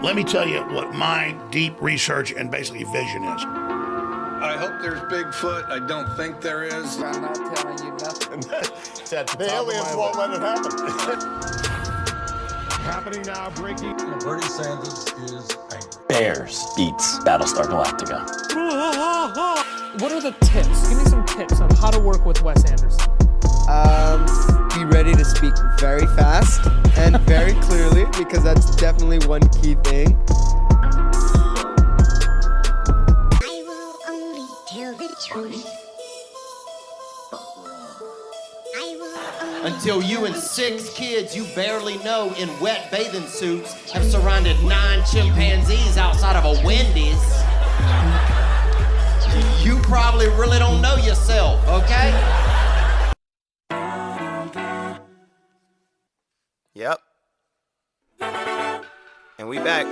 Let me tell you what my deep research and basically vision is. I hope there's Bigfoot. I don't think there is. I'm not telling you nothing. The aliens won't let it happen. Happening now, breaking. Bernie Sanders is angry. Bears beats Battlestar Galactica. What are the tips? Give me some tips on how to work with Wes Anderson. Be ready to speak very fast and very clearly, because that's definitely one key thing. I will only tell the truth. Until you and 6 kids you barely know in wet bathing suits have surrounded 9 chimpanzees outside of a Wendy's. You probably really don't know yourself, okay? Yep. And we back.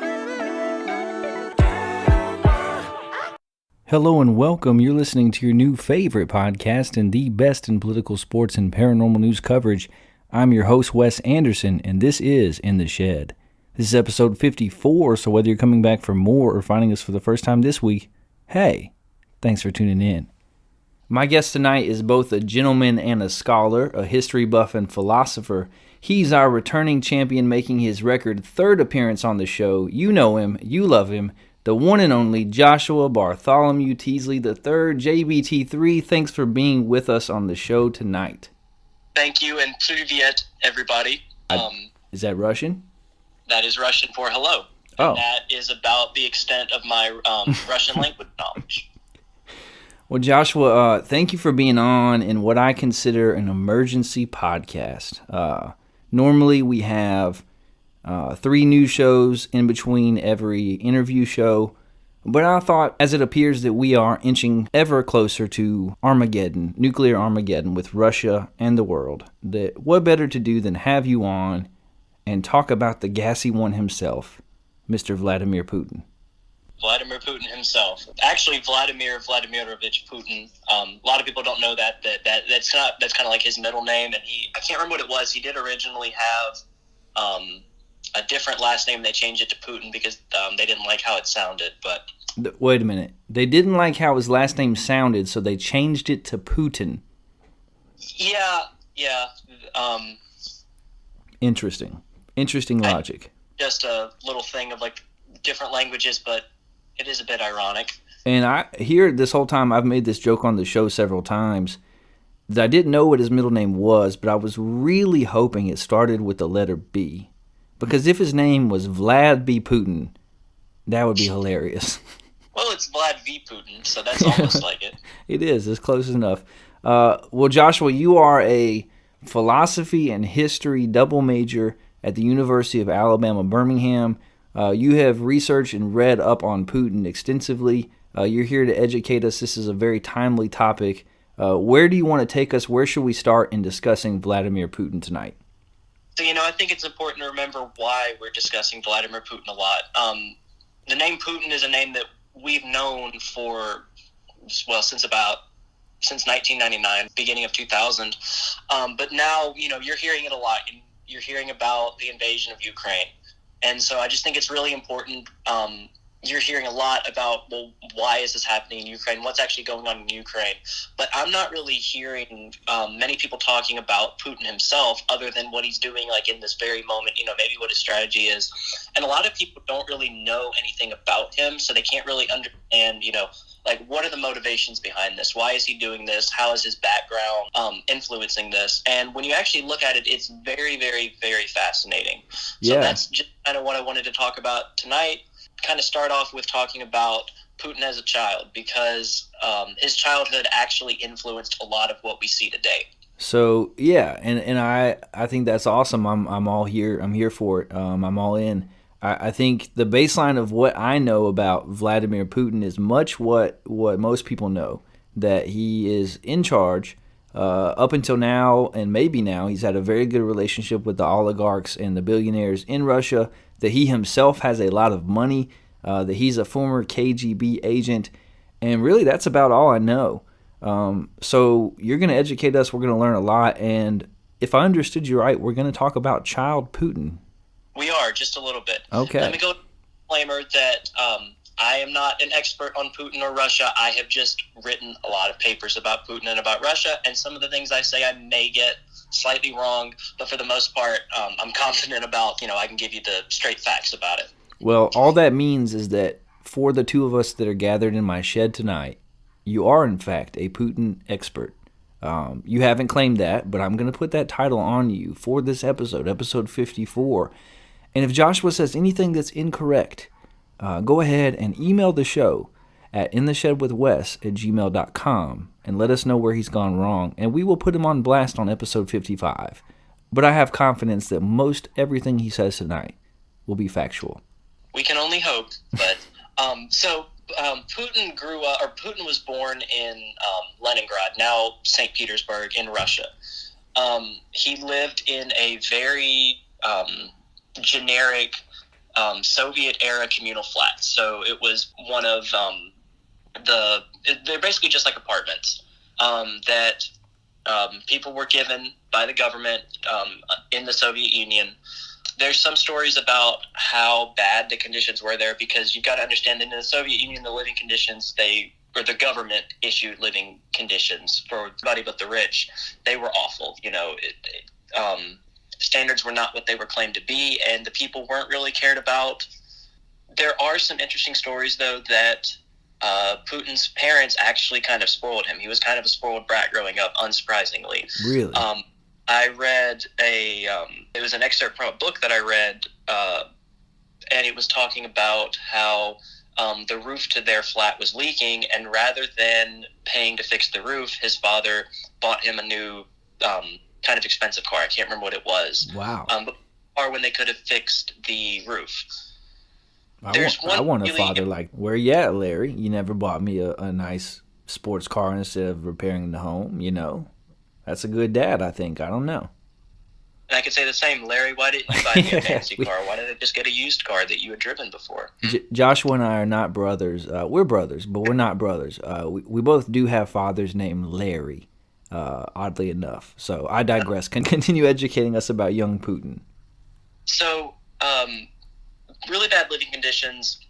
Hello and welcome. You're listening to your new favorite podcast and the best in political, sports, and paranormal news coverage. I'm your host, Wes Anderson, and this is In the Shed. This is episode 54, so whether you're coming back for more or finding us for the first time this week, hey, thanks for tuning in. My guest tonight is both a gentleman and a scholar, a history buff and philosopher. He's our returning champion, making his record 3rd appearance on the show. You know him, you love him, the one and only Joshua Bartholomew Teasley III, JBT3. Thanks for being with us on the show tonight. Thank you, and privyet, everybody. Is that Russian? That is Russian for hello. Oh. And that is about the extent of my Russian language knowledge. Well, Joshua, thank you for being on in what I consider an emergency podcast. Normally we have 3 news shows in between every interview show, but I thought, as it appears that we are inching ever closer to Armageddon, nuclear Armageddon with Russia and the world, that what better to do than have you on and talk about the gassy one himself, Mr. Vladimir Putin. Vladimir Putin himself. Actually, Vladimir Vladimirovich Putin. A lot of people don't know that's kind of like his middle name, and I can't remember what it was. He did originally have a different last name. They changed it to Putin because they didn't like how it sounded. But wait a minute, they didn't like how his last name sounded, so they changed it to Putin. Yeah. Interesting logic. Just a little thing of like different languages, but it is a bit ironic. And I hear this whole time, I've made this joke on the show several times, that I didn't know what his middle name was, but I was really hoping it started with the letter B. Because if his name was Vlad B. Putin, that would be hilarious. Well, it's Vlad V. Putin, so that's almost like it. It is. It's close enough. Well, Joshua, you are a philosophy and history double major at the University of Alabama, Birmingham. You have researched and read up on Putin extensively. You're here to educate us. This is a very timely topic. Where do you want to take us? Where should we start in discussing Vladimir Putin tonight? So, I think it's important to remember why we're discussing Vladimir Putin a lot. The name Putin is a name that we've known since 1999, beginning of 2000. But now, you're hearing it a lot. You're hearing about the invasion of Ukraine. And so I just think it's really important. You're hearing a lot about, well, why is this happening in Ukraine? What's actually going on in Ukraine? But I'm not really hearing many people talking about Putin himself other than what he's doing like in this very moment, maybe what his strategy is. And a lot of people don't really know anything about him, so they can't really understand, like what are the motivations behind this? Why is he doing this? How is his background influencing this? And when you actually look at it, it's very, very, very fascinating. So that's just kind of what I wanted to talk about tonight. Kind of start off with talking about Putin as a child, because his childhood actually influenced a lot of what we see today. So yeah, and I think that's awesome. I'm all here. I'm here for it. I'm all in. I think the baseline of what I know about Vladimir Putin is much what most people know, that he is in charge. Up until now, and maybe now, he's had a very good relationship with the oligarchs and the billionaires in Russia, that he himself has a lot of money, that he's a former KGB agent, and really that's about all I know. So you're going to educate us, we're going to learn a lot, and if I understood you right, we're going to talk about child Putin. We are, just a little bit. Okay. Let me go disclaimer that I am not an expert on Putin or Russia. I have just written a lot of papers about Putin and about Russia, and some of the things I say I may get slightly wrong, but for the most part, I'm confident about, I can give you the straight facts about it. Well, all that means is that for the two of us that are gathered in my shed tonight, you are, in fact, a Putin expert. You haven't claimed that, but I'm going to put that title on you for this episode 54. And if Joshua says anything that's incorrect, go ahead and email the show at intheshedwithwes@gmail.com and let us know where he's gone wrong, and we will put him on blast on episode 55. But I have confidence that most everything he says tonight will be factual. We can only hope, but Putin was born in Leningrad, now St. Petersburg in Russia. He lived in a very generic Soviet-era communal flat. So it was one of they're basically just like apartments that people were given by the government in the Soviet Union. There's some stories about how bad the conditions were there, because you've got to understand that in the Soviet Union, the living conditions, the government issued living conditions for everybody but the rich. They were awful. Standards were not what they were claimed to be, and the people weren't really cared about. There are some interesting stories, though, that Putin's parents actually kind of spoiled him. He was kind of a spoiled brat growing up, unsurprisingly. Really? I read it was an excerpt from a book that I read, and it was talking about how the roof to their flat was leaking, and rather than paying to fix the roof, his father bought him a new kind of expensive car. I can't remember what it was. Wow. But car when they could have fixed the roof. I want a father like, where you at, Larry? You never bought me a nice sports car instead of repairing the home, That's a good dad, I think. I don't know. And I could say the same. Larry, why didn't you buy me a fancy car? Why didn't I just get a used car that you had driven before? Joshua and I are not brothers. We're brothers, but we're not brothers. We both do have fathers named Larry, oddly enough. So I digress. Continue educating us about young Putin. So, really bad living conditions,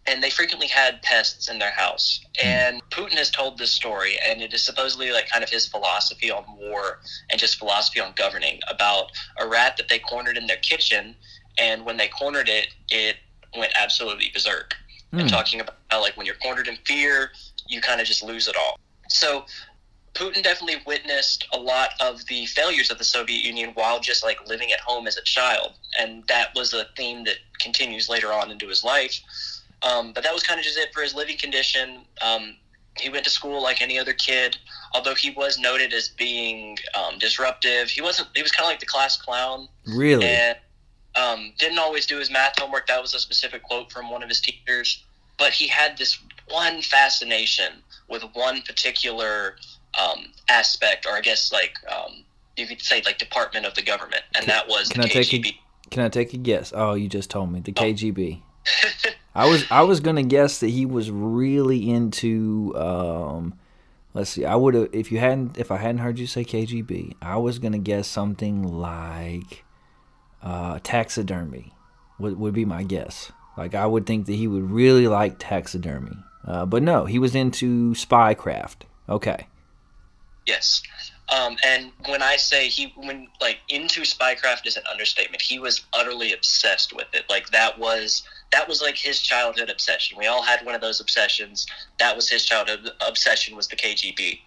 and they frequently had pests in their house. And Putin has told this story, and it is supposedly like kind of his philosophy on war and just philosophy on governing, about a rat that they cornered in their kitchen, and when they cornered it, it went absolutely berserk. And talking about how, like, when you're cornered in fear, you kind of just lose it all. So Putin definitely witnessed a lot of the failures of the Soviet Union while just like living at home as a child, and that was a theme that continues later on into his life. But that was kind of just it for his living condition. He went to school like any other kid, although he was noted as being disruptive. He was kind of like the class clown. Really? And didn't always do his math homework. That was a specific quote from one of his teachers. But he had this one fascination with one particular aspect, or I guess like you could say like department of the government, and that was the KGB. Can I take a guess? Oh, you just told me. The KGB. I was gonna guess that he was really into let's see, I would have if I hadn't heard you say KGB, I was gonna guess something like taxidermy would be my guess. Like, I would think that he would really like taxidermy. But no, he was into spycraft. Okay. Yes. And when I say into spycraft is an understatement. He was utterly obsessed with it. Like, that was like his childhood obsession. We all had one of those obsessions. That was his childhood obsession, was the KGB.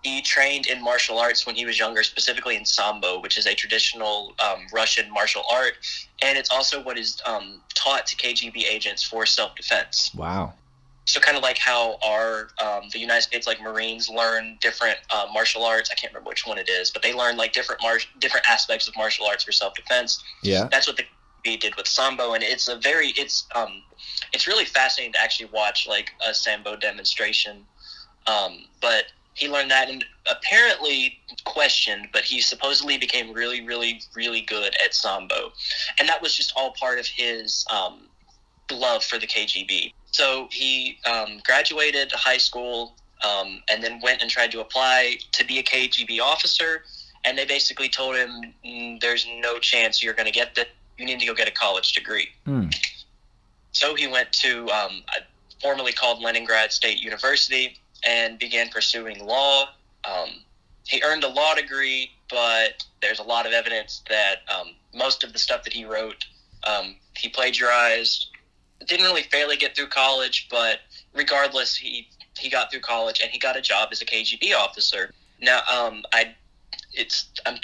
He trained in martial arts when he was younger, specifically in Sambo, which is a traditional Russian martial art. And it's also what is taught to KGB agents for self-defense. Wow. So kind of like how the United States, like, Marines learn different martial arts. I can't remember which one it is, but they learn like different aspects of martial arts for self-defense. Yeah. That's what the KGB did with Sambo, and it's really fascinating to actually watch like a Sambo demonstration. But he learned that, and apparently questioned, but he supposedly became really, really, really good at Sambo, and that was just all part of his love for the KGB. So he graduated high school and then went and tried to apply to be a KGB officer, and they basically told him, there's no chance you're going to get that. You need to go get a college degree. So he went to formerly called Leningrad State University and began pursuing law. He earned a law degree, but there's a lot of evidence that most of the stuff that he wrote, he plagiarized. Didn't really fairly get through college, but regardless, he got through college and he got a job as a KGB officer. Now, I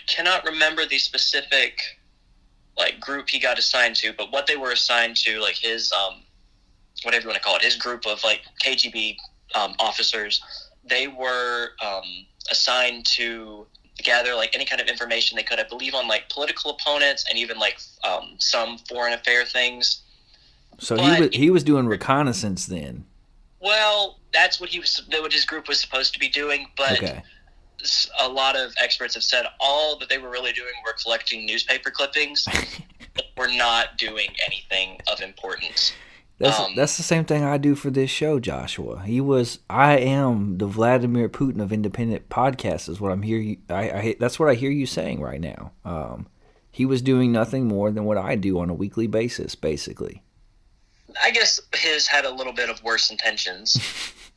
cannot remember the specific group he got assigned to, but what they were assigned to, like his whatever you want to call it, his group of KGB officers, they were assigned to gather any kind of information they could, I believe, on political opponents and even some foreign affair things. So he was doing reconnaissance then. Well, that's what what his group was supposed to be doing, but okay. A lot of experts have said all that they were really doing were collecting newspaper clippings. Were not doing anything of importance. That's the same thing I do for this show, Joshua. I am the Vladimir Putin of independent podcasts is what I'm hearing. That's what I hear you saying right now. He was doing nothing more than what I do on a weekly basis, basically. I guess his had a little bit of worse intentions.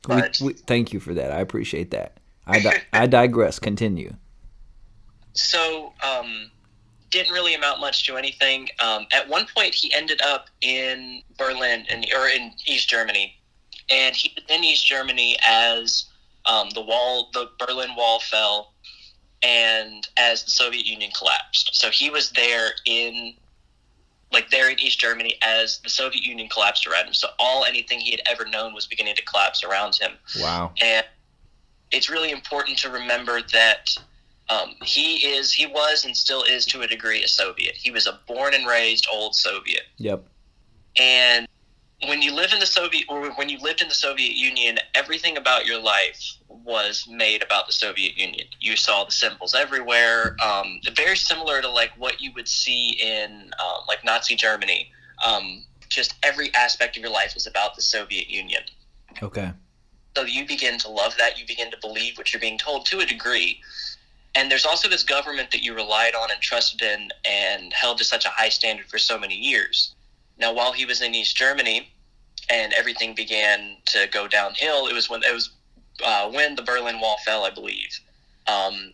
But thank you for that. I appreciate that. I digress. Continue. So, didn't really amount much to anything. At one point, he ended up in Berlin, or in East Germany, and he was in East Germany as the Berlin Wall fell, and as the Soviet Union collapsed. So he was there in East Germany as the Soviet Union collapsed around him. So anything he had ever known was beginning to collapse around him. Wow. And it's really important to remember that he was and still is to a degree a Soviet. He was a born and raised old Soviet. Yep. And when you lived in the Soviet Union, everything about your life was made about the Soviet Union. You saw the symbols everywhere. Very similar to what you would see in Nazi Germany. Just every aspect of your life was about the Soviet Union. Okay. So you begin to love that. You begin to believe what you're being told to a degree. And there's also this government that you relied on and trusted in and held to such a high standard for so many years. Now, while he was in East Germany and everything began to go downhill, it was when the Berlin Wall fell, I believe.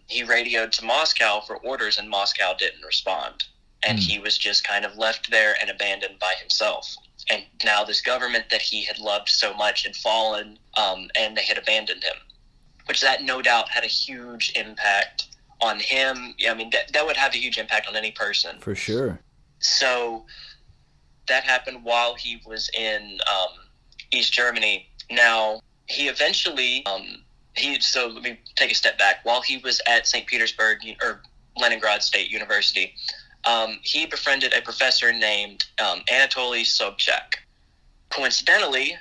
He radioed to Moscow for orders, and Moscow didn't respond. And he was just kind of left there and abandoned by himself. And now this government that he had loved so much had fallen, and they had abandoned him, which that no doubt had a huge impact on him. I mean, that would have a huge impact on any person. For sure. So that happened while he was in East Germany. Now, he eventually, so let me take a step back. While he was at St. Petersburg, or Leningrad State University, he befriended a professor named Anatoly Sobchak. Coincidentally,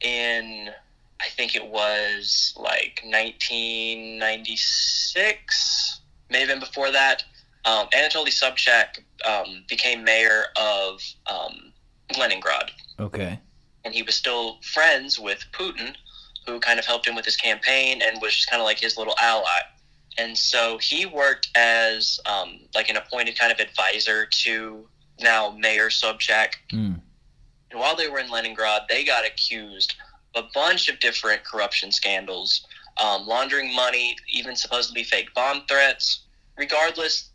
in, I think it was 1996, may have been before that, Anatoly Sobchak became mayor of Leningrad. Okay. And he was still friends with Putin, who kind of helped him with his campaign and was just kind of his little ally. And so he worked as an appointed kind of advisor to now Mayor Sobchak. And while they were in Leningrad, they got accused of a bunch of different corruption scandals, laundering money, even supposedly fake bomb threats. Regardless,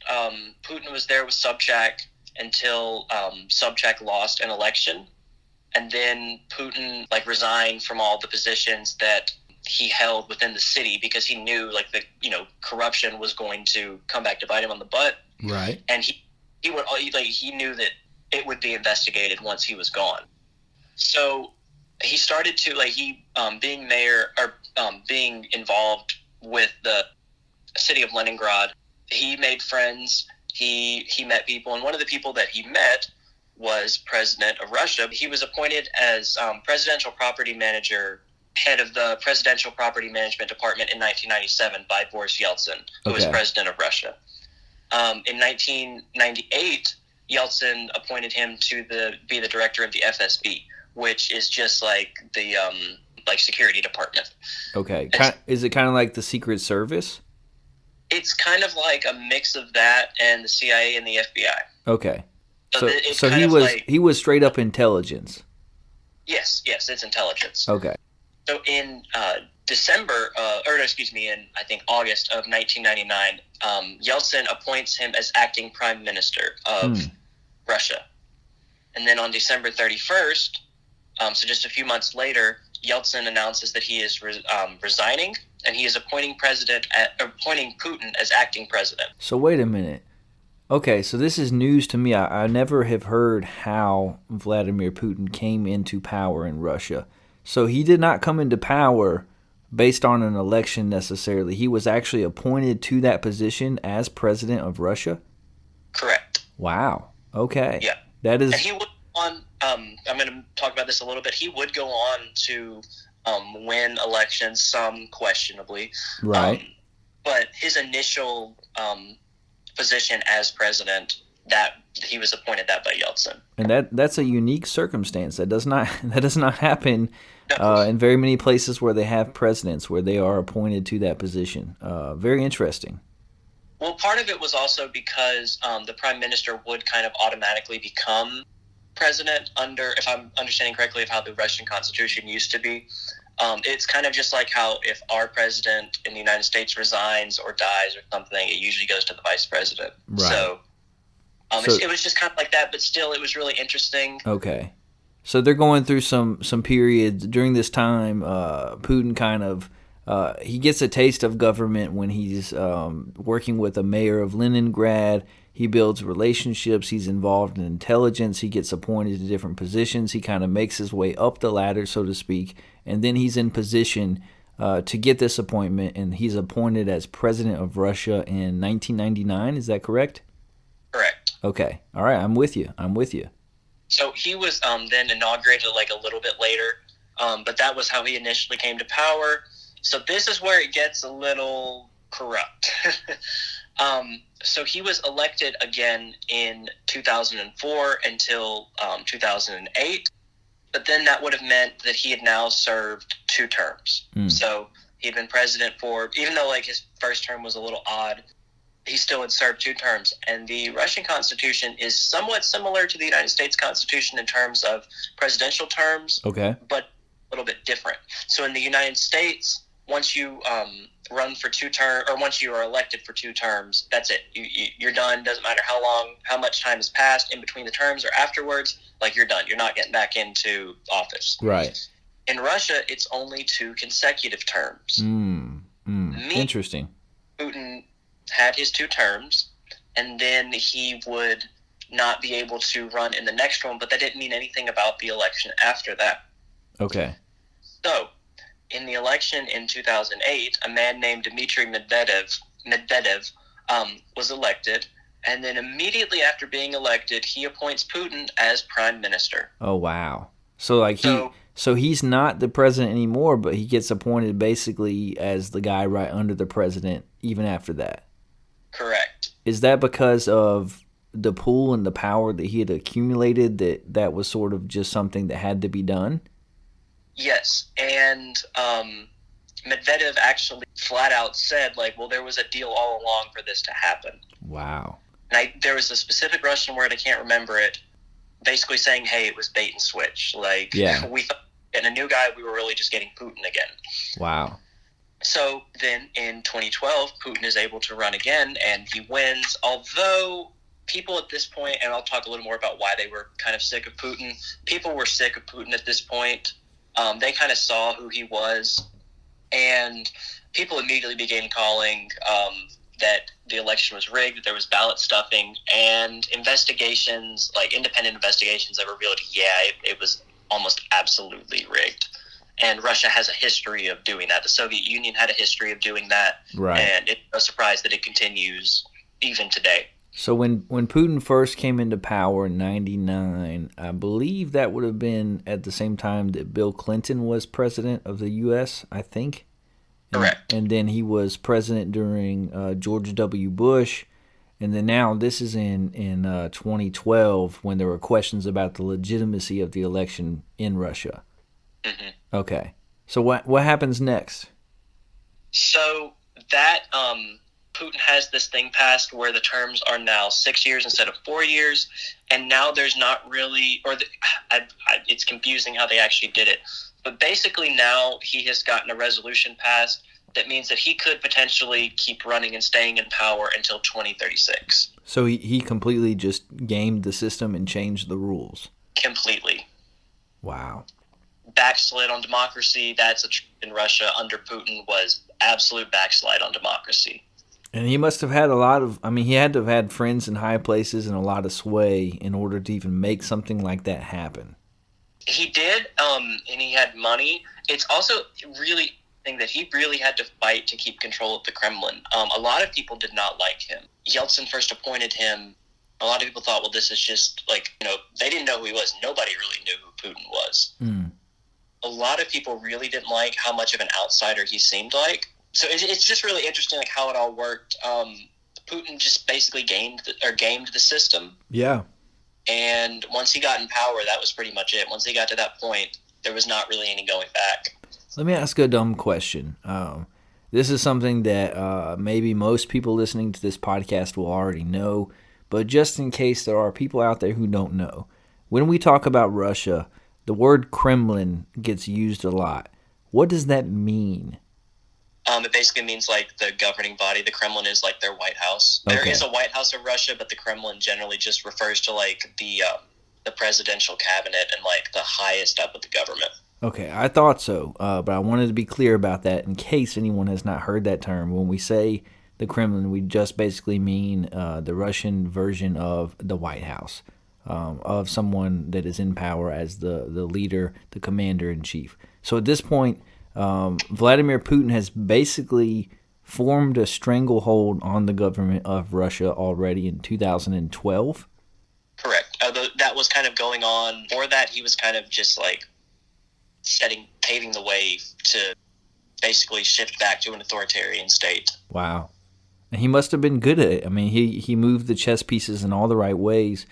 Putin was there with Sobchak until Sobchak lost an election. And then Putin resigned from all the positions that he held within the city because he knew corruption was going to come back to bite him on the butt. Right. And he knew that it would be investigated once he was gone. So he started to being mayor or being involved with the city of Leningrad. He made friends. He met people, and one of the people that he met was President of Russia. He was appointed as presidential property manager, head of the Presidential Property Management Department in 1997 by Boris Yeltsin, who was president of Russia. In 1998, Yeltsin appointed him to be the director of the FSB, which is just the security department. Okay. Is it kind of like the Secret Service? It's kind of like a mix of that and the CIA and the FBI. Okay. So he was straight up intelligence. Yes, it's intelligence. Okay. So in in I think August of 1999, Yeltsin appoints him as acting prime minister of Russia. And then on December 31st, so just a few months later, Yeltsin announces that he is resigning, and he is appointing Putin as acting president. So wait a minute. Okay, so this is news to me. I never have heard how Vladimir Putin came into power in Russia. So he did not come into power based on an election necessarily. He was actually appointed to that position as president of Russia? Correct. Wow. Okay. Yeah. That is... And he would go on, I'm going to talk about this a little bit. He would go on to win elections, some questionably. Right. But his initial position as president, that he was appointed that by Yeltsin. And that's a unique circumstance. That does not happen in very many places where they have presidents, where they are appointed to that position. Very interesting. Well, part of it was also because the prime minister would kind of automatically become president under, if I'm understanding correctly, of how the Russian Constitution used to be. It's kind of just like how if our president in the United States resigns or dies or something, it usually goes to the vice president. Right. So it was just kind of like that, but still it was really interesting. Okay. So they're going through some periods during this time. Putin kind of he gets a taste of government when he's working with a mayor of Leningrad. He builds relationships. He's involved in intelligence. He gets appointed to different positions. He kind of makes his way up the ladder, so to speak, and then he's in position to get this appointment, and he's appointed as president of Russia in 1999. Is that correct? Correct. Okay. All right. I'm with you. So he was then inaugurated like a little bit later, but that was how he initially came to power. So this is where it gets a little corrupt. So he was elected again in 2004 until 2008, but then that would have meant that he had now served 2 terms. So he'd been president for, even though like his first term was a little odd, he still had served 2 terms. And the Russian Constitution is somewhat similar to the United States Constitution in terms of presidential terms, Okay. but a little bit different. So in the United States, once you run for 2 terms, or once you are elected for 2 terms, that's it. You're done. Doesn't matter how much time has passed in between the terms or afterwards. Like, you're done. You're not getting back into office. Right. In Russia, it's only 2 consecutive terms. Interesting. Putin had his 2 terms, and then he would not be able to run in the next one, but that didn't mean anything about the election after that. Okay. So, in the election in 2008, a man named Dmitry Medvedev was elected, and then immediately after being elected, he appoints Putin as prime minister. Oh, wow. So he's not the president anymore, but he gets appointed basically as the guy right under the president even after that. Correct. Is that because of the pull and the power that he had accumulated, that was sort of just something that had to be done? Yes, and Medvedev actually flat out said, like, well, there was a deal all along for this to happen. Wow. And there was a specific Russian word, I can't remember it, basically saying, hey, it was bait and switch. Like, we thought getting a new guy, we were really just getting Putin again. Wow. So then in 2012, Putin is able to run again, and he wins, although people at this point, and I'll talk a little more about why they were kind of sick of Putin, people were sick of Putin at this point. They kind of saw who he was, and people immediately began calling that the election was rigged, that there was ballot stuffing, and investigations, like independent investigations that revealed, it was almost absolutely rigged. And Russia has a history of doing that. The Soviet Union had a history of doing that, right. And it's no surprise that it continues even today. So when Putin first came into power in 1999, I believe that would have been at the same time that Bill Clinton was president of the U.S., I think. Correct. And then he was president during George W. Bush. And then now this is in 2012 when there were questions about the legitimacy of the election in Russia. Mm-hmm. Okay. So what happens next? So that Putin has this thing passed where the terms are now 6 years instead of 4 years, and now there's not really, it's confusing how they actually did it. But basically now he has gotten a resolution passed that means that he could potentially keep running and staying in power until 2036. So he completely just gamed the system and changed the rules. Completely. Wow. Backslid on democracy. That's in Russia under Putin was absolute backslide on democracy. And he must have had he had to have had friends in high places and a lot of sway in order to even make something like that happen. He did, and he had money. It's also really thing that he really had to fight to keep control of the Kremlin. A lot of people did not like him. Yeltsin first appointed him. A lot of people thought, well, this is just they didn't know who he was. Nobody really knew who Putin was. A lot of people really didn't like how much of an outsider he seemed like. So it's just really interesting how it all worked. Putin just basically gamed the system. Yeah. And once he got in power, that was pretty much it. Once he got to that point, there was not really any going back. Let me ask a dumb question. This is something that maybe most people listening to this podcast will already know, but just in case there are people out there who don't know, when we talk about Russia, the word Kremlin gets used a lot. What does that mean? It basically means the governing body. The Kremlin is their White House. Okay. There is a White House of Russia, but the Kremlin generally just refers to the presidential cabinet and the highest up of the government. Okay, I thought so, but I wanted to be clear about that in case anyone has not heard that term. When we say the Kremlin, we just basically mean the Russian version of the White House, of someone that is in power as the leader, the commander-in-chief. So at this point, Vladimir Putin has basically formed a stranglehold on the government of Russia already in 2012. Correct. That was kind of going on. Before that, he was kind of just paving the way to basically shift back to an authoritarian state. Wow. And he must have been good at it. I mean, he moved the chess pieces in all the right ways,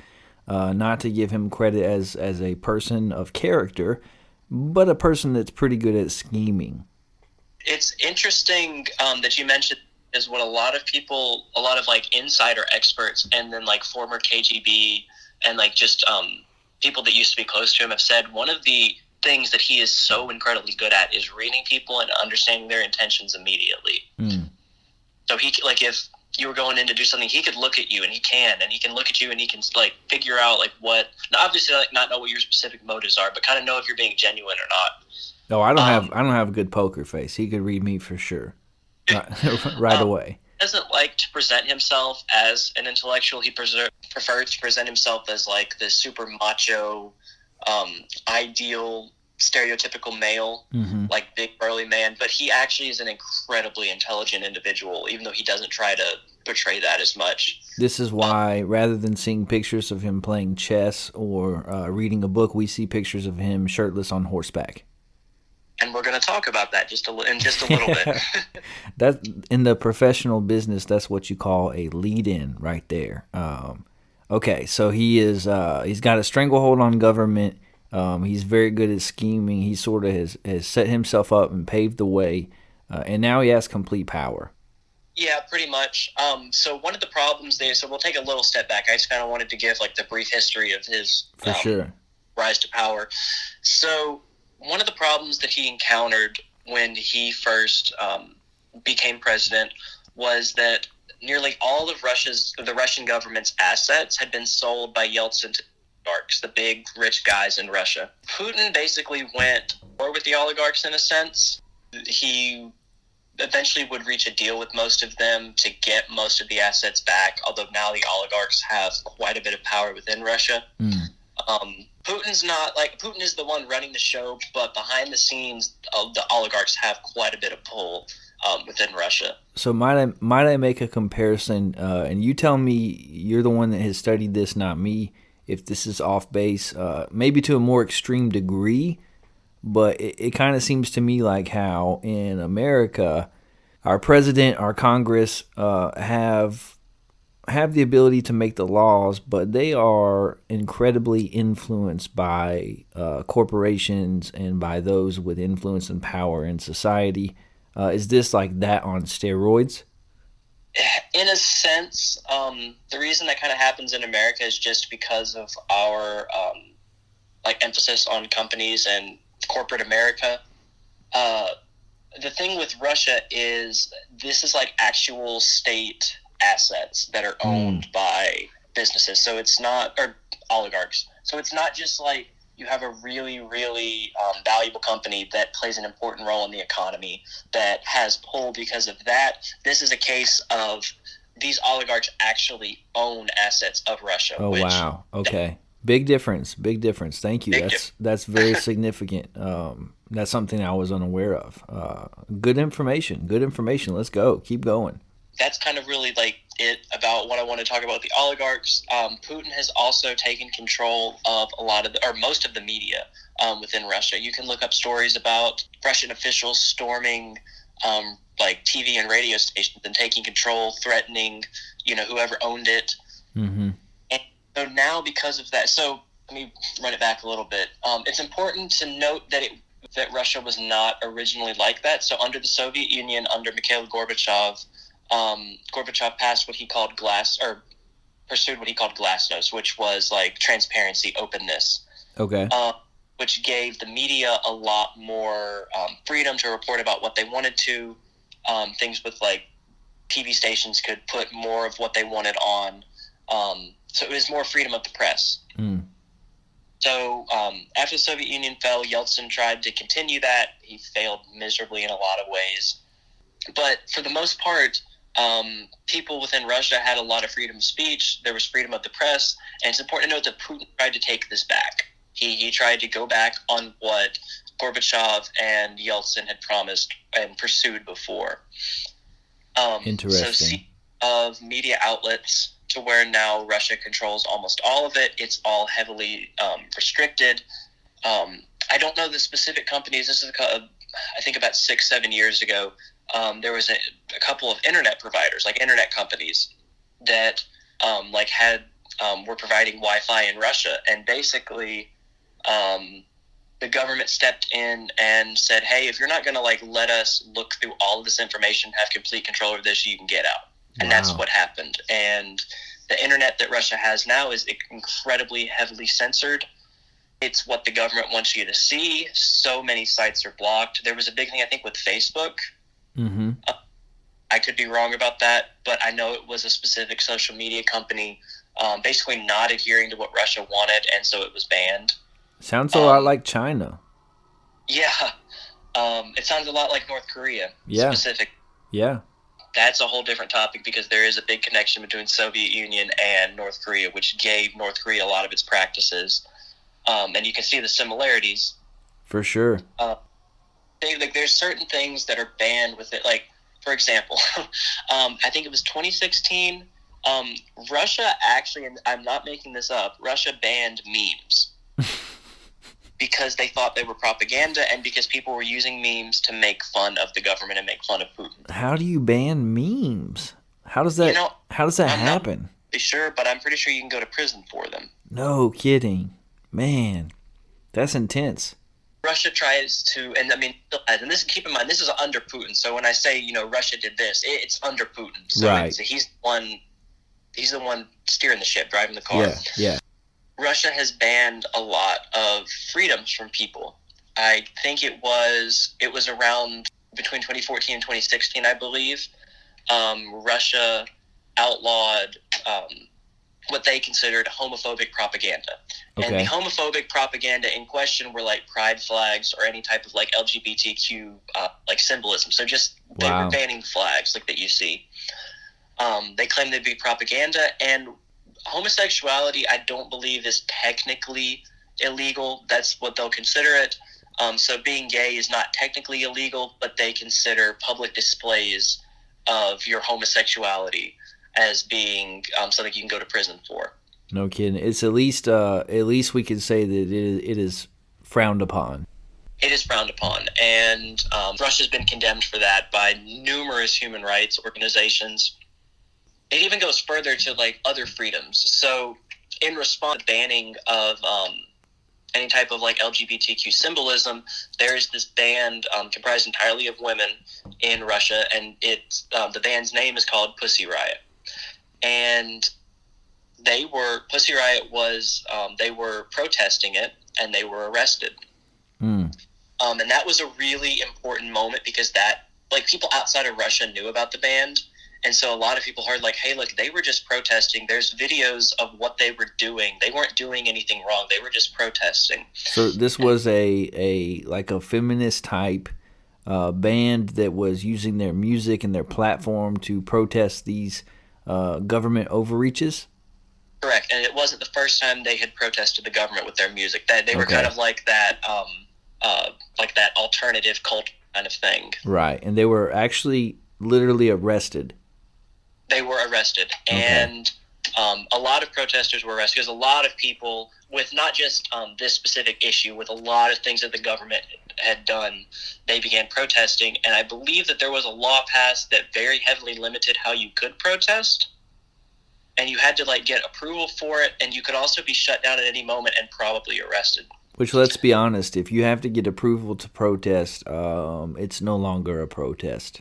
not to give him credit as a person of character, but a person that's pretty good at scheming. It's interesting that you mentioned is what a lot of insider experts and then former KGB and people that used to be close to him have said one of the things that he is so incredibly good at is reading people and understanding their intentions immediately. So he if you were going in to do something, he could look at you and he can look at you and he can figure out what, obviously not know what your specific motives are, but kind of know if you're being genuine or not. No, I don't have a good poker face. He could read me for sure. Right away. He doesn't like to present himself as an intellectual. He prefers to present himself as this super macho, ideal, stereotypical male, big burly man, but he actually is an incredibly intelligent individual, even though he doesn't try to portray that as much. This is why, rather than seeing pictures of him playing chess or reading a book, we see pictures of him shirtless on horseback. And we're going to talk about that in just a little bit. That in the professional business, that's what you call a lead-in right there. Okay, so he's got a stranglehold on government. He's very good at scheming. He sort of has set himself up and paved the way, and now he has complete power. Yeah, pretty much. So one of the problems there, so we'll take a little step back. I just kind of wanted to give the brief history of his rise to power. So one of the problems that he encountered when he first became president was that nearly all of the Russian government's assets had been sold by Yeltsin to oligarchs, the big rich guys in Russia. Putin basically went war with the oligarchs in a sense. He eventually would reach a deal with most of them to get most of the assets back, although now the oligarchs have quite a bit of power within Russia. Putin is the one running the show, but behind the scenes, the oligarchs have quite a bit of pull within Russia. So might I make a comparison? And you tell me, you're the one that has studied this, not me, if this is off base, maybe to a more extreme degree. But it kind of seems to me like how in America, our president, our Congress have the ability to make the laws, but they are incredibly influenced by corporations and by those with influence and power in society. Is this like that on steroids? In a sense, the reason that kind of happens in America is just because of our emphasis on companies and corporate America. The thing with Russia is this is like actual state assets that are owned by businesses. So it's not, or oligarchs. So it's not just like you have a really, really valuable company that plays an important role in the economy that has pull because of that. This is a case of these oligarchs actually own assets of Russia. Oh, wow. Okay. Big difference. Big difference. Thank you. That's very significant. That's something I was unaware of. Good information. Good information. Let's go. Keep going. That's kind of really like it about what I want to talk about the oligarchs. Putin has also taken control of a lot of or most of the media within Russia. You can look up stories about Russian officials storming like TV and radio stations and taking control, threatening, whoever owned it. Mm-hmm. And so now because of that, so let me run it back a little bit. It's important to note that Russia was not originally like that. So under the Soviet Union, under Mikhail Gorbachev, Gorbachev passed what he called pursued what he called glasnost, which was like transparency, openness. Okay. Which gave the media a lot more freedom to report about what they wanted to. Things with like TV stations could put more of what they wanted on. So it was more freedom of the press. Mm. So after the Soviet Union fell, Yeltsin tried to continue that. He failed miserably in a lot of ways. But for the most part, people within Russia had a lot of freedom of speech. There was freedom of the press. And it's important to note that Putin tried to take this back. He tried to go back on what Gorbachev and Yeltsin had promised and pursued before. Interesting. So of media outlets to where now Russia controls almost all of it. It's all heavily restricted. I don't know the specific companies. This is, I think, about 6-7 years ago. There was a couple of internet providers, like internet companies, that were providing Wi-Fi in Russia, and basically, the government stepped in and said, "Hey, if you're not going to let us look through all of this information, have complete control over this, you can get out." And that's what happened. And the internet that Russia has now is incredibly heavily censored. It's what the government wants you to see. So many sites are blocked. There was a big thing, I think, with Facebook. Mm-hmm. I could be wrong about that, but I know it was a specific social media company basically not adhering to what Russia wanted, and so it was banned. Sounds a lot like China. Yeah. It sounds a lot like North Korea. Yeah. Specific. Yeah. That's a whole different topic because there is a big connection between Soviet Union and North Korea, which gave North Korea a lot of its practices. And you can see the similarities. For sure. There's certain things that are banned with it. Like, for example, I think it was 2016, Russia actually, and I'm not making this up, Russia banned memes. Because they thought they were propaganda and because people were using memes to make fun of the government and make fun of Putin. How do you ban memes? How does that happen? I'm not sure, but I'm pretty sure you can go to prison for them. No kidding. Man, that's intense. Russia tries to, and I mean, and this, keep in mind, this is under Putin. So when I say, Russia did this, it's under Putin. So right. He's the one steering the ship, driving the car. Yeah. Russia has banned a lot of freedoms from people. I think it was around between 2014 and 2016, I believe. Russia outlawed what they considered homophobic propaganda. Okay. And the homophobic propaganda in question were like pride flags or any type of like LGBTQ symbolism. So they were banning flags like that you see. They claim they'd be propaganda, and homosexuality, I don't believe, is technically illegal. That's what they'll consider it. So being gay is not technically illegal, but they consider public displays of your homosexuality as being something you can go to prison for. No kidding. It's at least we could say that it is frowned upon. It is frowned upon, and Russia's been condemned for that by numerous human rights organizations. It even goes further to other freedoms. So in response to banning of any type of LGBTQ symbolism, there is this band comprised entirely of women in Russia, and it's the band's name is called Pussy Riot. And Pussy Riot was they were protesting it, and they were arrested. And that was a really important moment because people outside of Russia knew about the band. And so a lot of people heard hey, look, they were just protesting. There's videos of what they were doing. They weren't doing anything wrong. They were just protesting. So this was a feminist type band that was using their music and their platform to protest these government overreaches? Correct. And it wasn't the first time they had protested the government with their music. They were kind of like that alternative cult kind of thing. Right. And they were actually literally arrested. They were arrested, and a lot of protesters were arrested because a lot of people, with not just this specific issue, with a lot of things that the government had done, they began protesting. And I believe that there was a law passed that very heavily limited how you could protest, and you had to get approval for it, and you could also be shut down at any moment and probably arrested. Which, let's be honest, if you have to get approval to protest, it's no longer a protest.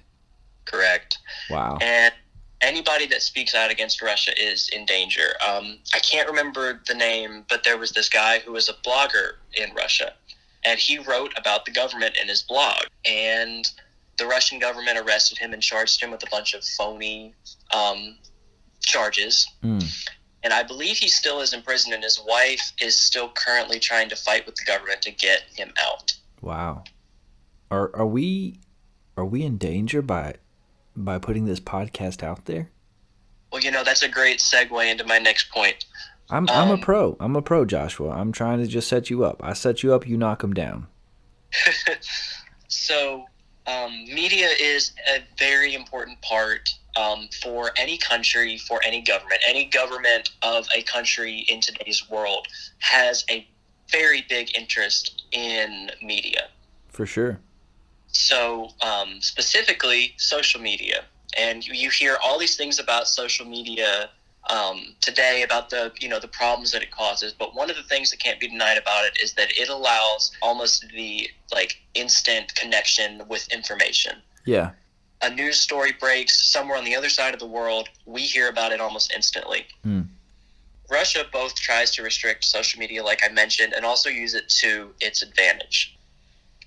Correct. Wow. And anybody that speaks out against Russia is in danger. I can't remember the name, but there was this guy who was a blogger in Russia, and he wrote about the government in his blog. And the Russian government arrested him and charged him with a bunch of phony charges. And I believe he still is in prison, and his wife is still currently trying to fight with the government to get him out. Wow. Are we in danger by putting this podcast out there? Well, that's a great segue into my next point. I'm a pro. I'm a pro, Joshua. I'm trying to just set you up. I set you up, you knock them down. So, media is a very important part for any country, for any government. Any government of a country in today's world has a very big interest in media. For sure. So, specifically, social media. And you hear all these things about social media today, about the problems that it causes. But one of the things that can't be denied about it is that it allows almost the instant connection with information. Yeah. A news story breaks somewhere on the other side of the world, we hear about it almost instantly. Russia both tries to restrict social media, like I mentioned, and also use it to its advantage.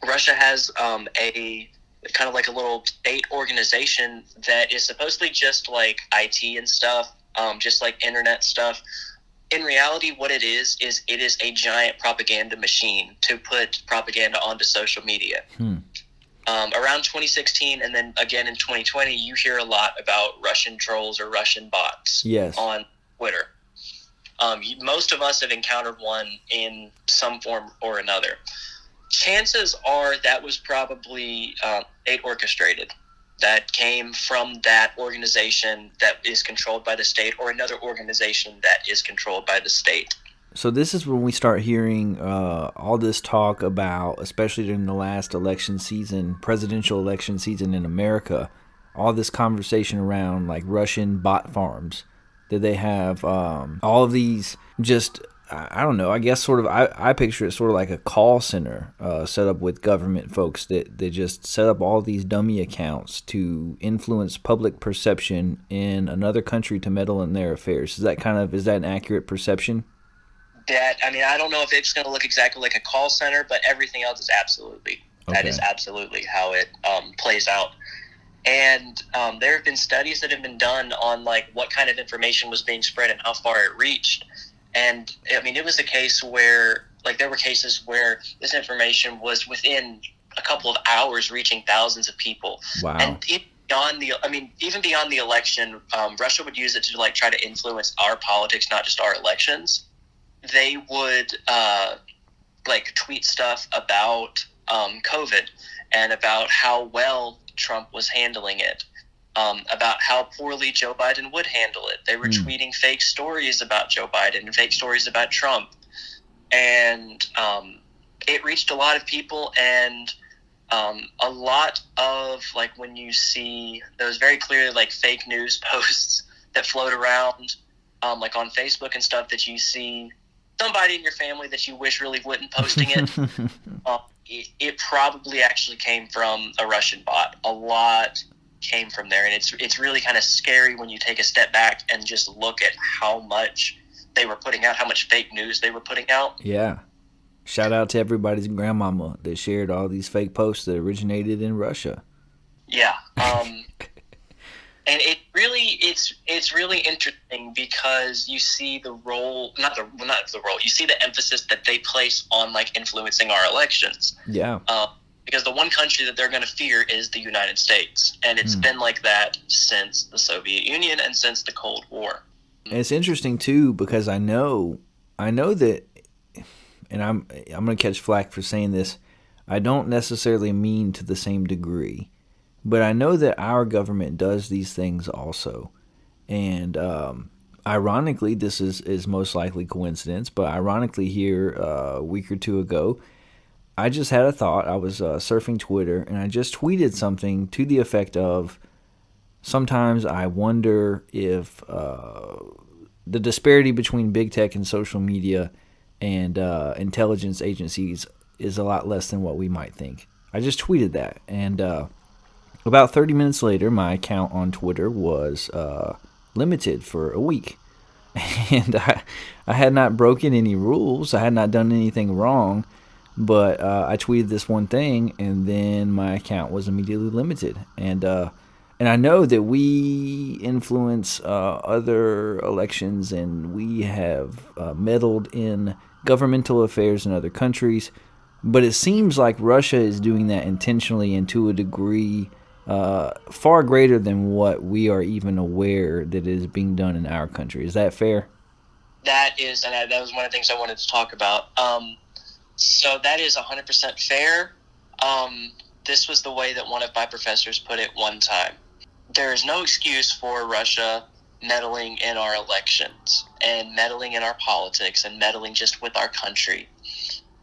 Russia has a kind of a little state organization that is supposedly just like IT and stuff, just like internet stuff. In reality, what it is it is a giant propaganda machine to put propaganda onto social media. Around 2016 and then again in 2020, you hear a lot about Russian trolls or Russian bots on Twitter. Most of us have encountered one in some form or another. Chances are that was probably state orchestrated. That came from that organization that is controlled by the state, or another organization that is controlled by the state. So this is when we start hearing all this talk about, especially during the last election season, presidential election season in America, all this conversation around Russian bot farms, that they have all of these just, I don't know, I guess I picture it sort of like a call center set up with government folks that they just set up all these dummy accounts to influence public perception in another country to meddle in their affairs. Is that an accurate perception? I don't know if it's going to look exactly like a call center, but everything else is absolutely. Okay. That is absolutely how it plays out. And there have been studies that have been done on what kind of information was being spread and how far it reached. And it was a case where there were cases where this information was within a couple of hours reaching thousands of people. Wow. And even beyond the election, Russia would use it to try to influence our politics, not just our elections. They would tweet stuff about COVID and about how well Trump was handling it, about how poorly Joe Biden would handle it. They were tweeting fake stories about Joe Biden and fake stories about Trump. And it reached a lot of people, and a lot of when you see those very clearly fake news posts that float around on Facebook and stuff, that you see somebody in your family that you wish really wouldn't posting it. it probably actually came from a Russian bot. A lot came from there, and it's really kind of scary when you take a step back and just look at how much they were putting out, how much fake news they were putting out. Yeah. Shout out to everybody's grandmama that shared all these fake posts that originated in Russia. Yeah. And it's really interesting because you see the role, not the role, you see the emphasis that they place on like influencing our elections. Yeah. Because the one country that they're going to fear is the United States, and it's been like that since the Soviet Union and since the Cold War. And it's interesting too because I know that, and I'm going to catch flack for saying this. I don't necessarily mean to the same degree. But I know that our government does these things also. And ironically, this is most likely coincidence, but ironically here a week or two ago, I just had a thought. I was surfing Twitter, and I just tweeted something to the effect of, sometimes I wonder if the disparity between big tech and social media and intelligence agencies is a lot less than what we might think. I just tweeted that, and about 30 minutes later, my account on Twitter was limited for a week. And I had not broken any rules. I had not done anything wrong. But I tweeted this one thing, and then my account was immediately limited. And I know that we influence other elections, and we have meddled in governmental affairs in other countries. But it seems like Russia is doing that intentionally and to a degree far greater than what we are even aware that is being done in our country. Is that fair? That is, and that was one of the things I wanted to talk about. So that is 100% fair. This was the way that one of my professors put it one time. There is no excuse for Russia meddling in our elections and meddling in our politics and meddling just with our country.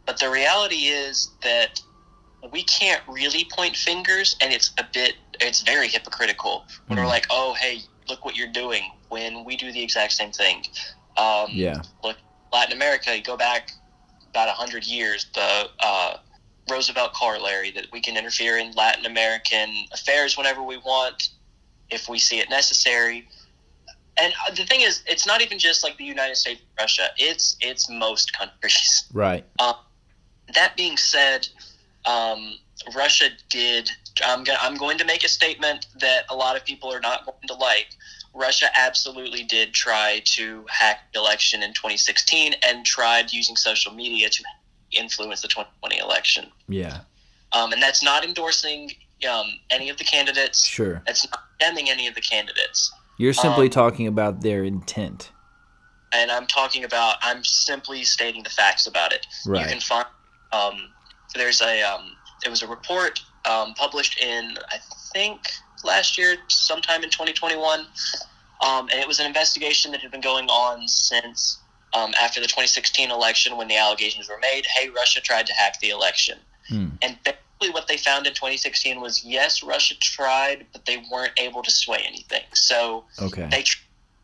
But the reality is that we can't really point fingers, and it's very hypocritical when we're like, oh, hey, look what you're doing, when we do the exact same thing. Look, Latin America, you go back about 100 years, the Roosevelt corollary that we can interfere in Latin American affairs whenever we want, if we see it necessary. And the thing is, it's not even just like the United States and Russia. It's most countries. Right. That being said, Russia did. I'm going to make a statement that a lot of people are not going to like. Russia absolutely did try to hack the election in 2016 and tried using social media to influence the 2020 election. Yeah. And that's not endorsing any of the candidates. Sure. That's not condemning any of the candidates. You're simply talking about their intent. And I'm simply stating the facts about it. Right. You can find, it was a report published in, I think, last year, sometime in 2021. And it was an investigation that had been going on since after the 2016 election, when the allegations were made, hey, Russia tried to hack the election. And basically what they found in 2016 was, yes, Russia tried, but they weren't able to sway anything. So they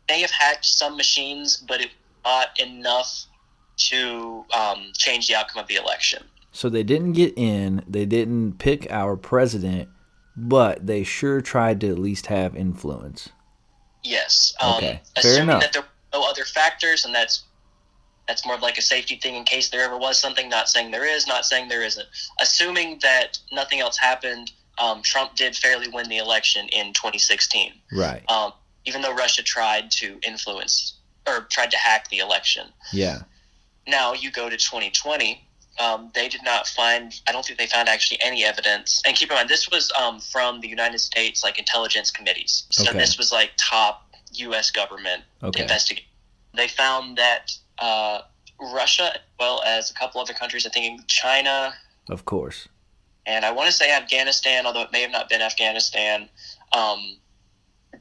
may have hacked some machines, but it was not enough to change the outcome of the election. So they didn't get in, they didn't pick our president, but they sure tried to at least have influence. Yes. Okay, fair assuming enough. that there were no other factors, and that's more of like a safety thing in case there ever was something, not saying there is, not saying there isn't. Assuming that nothing else happened, Trump did fairly win the election in 2016. Right. Even though Russia tried to influence, or tried to hack the election. Yeah. Now you go to 2020, they did not find, I don't think they found actually any evidence. And keep in mind, this was from the United States, like intelligence committees. So this was like top U.S. government investigation. They found that Russia, as well as a couple other countries, I think China. Of course. And I want to say Afghanistan, although it may have not been Afghanistan,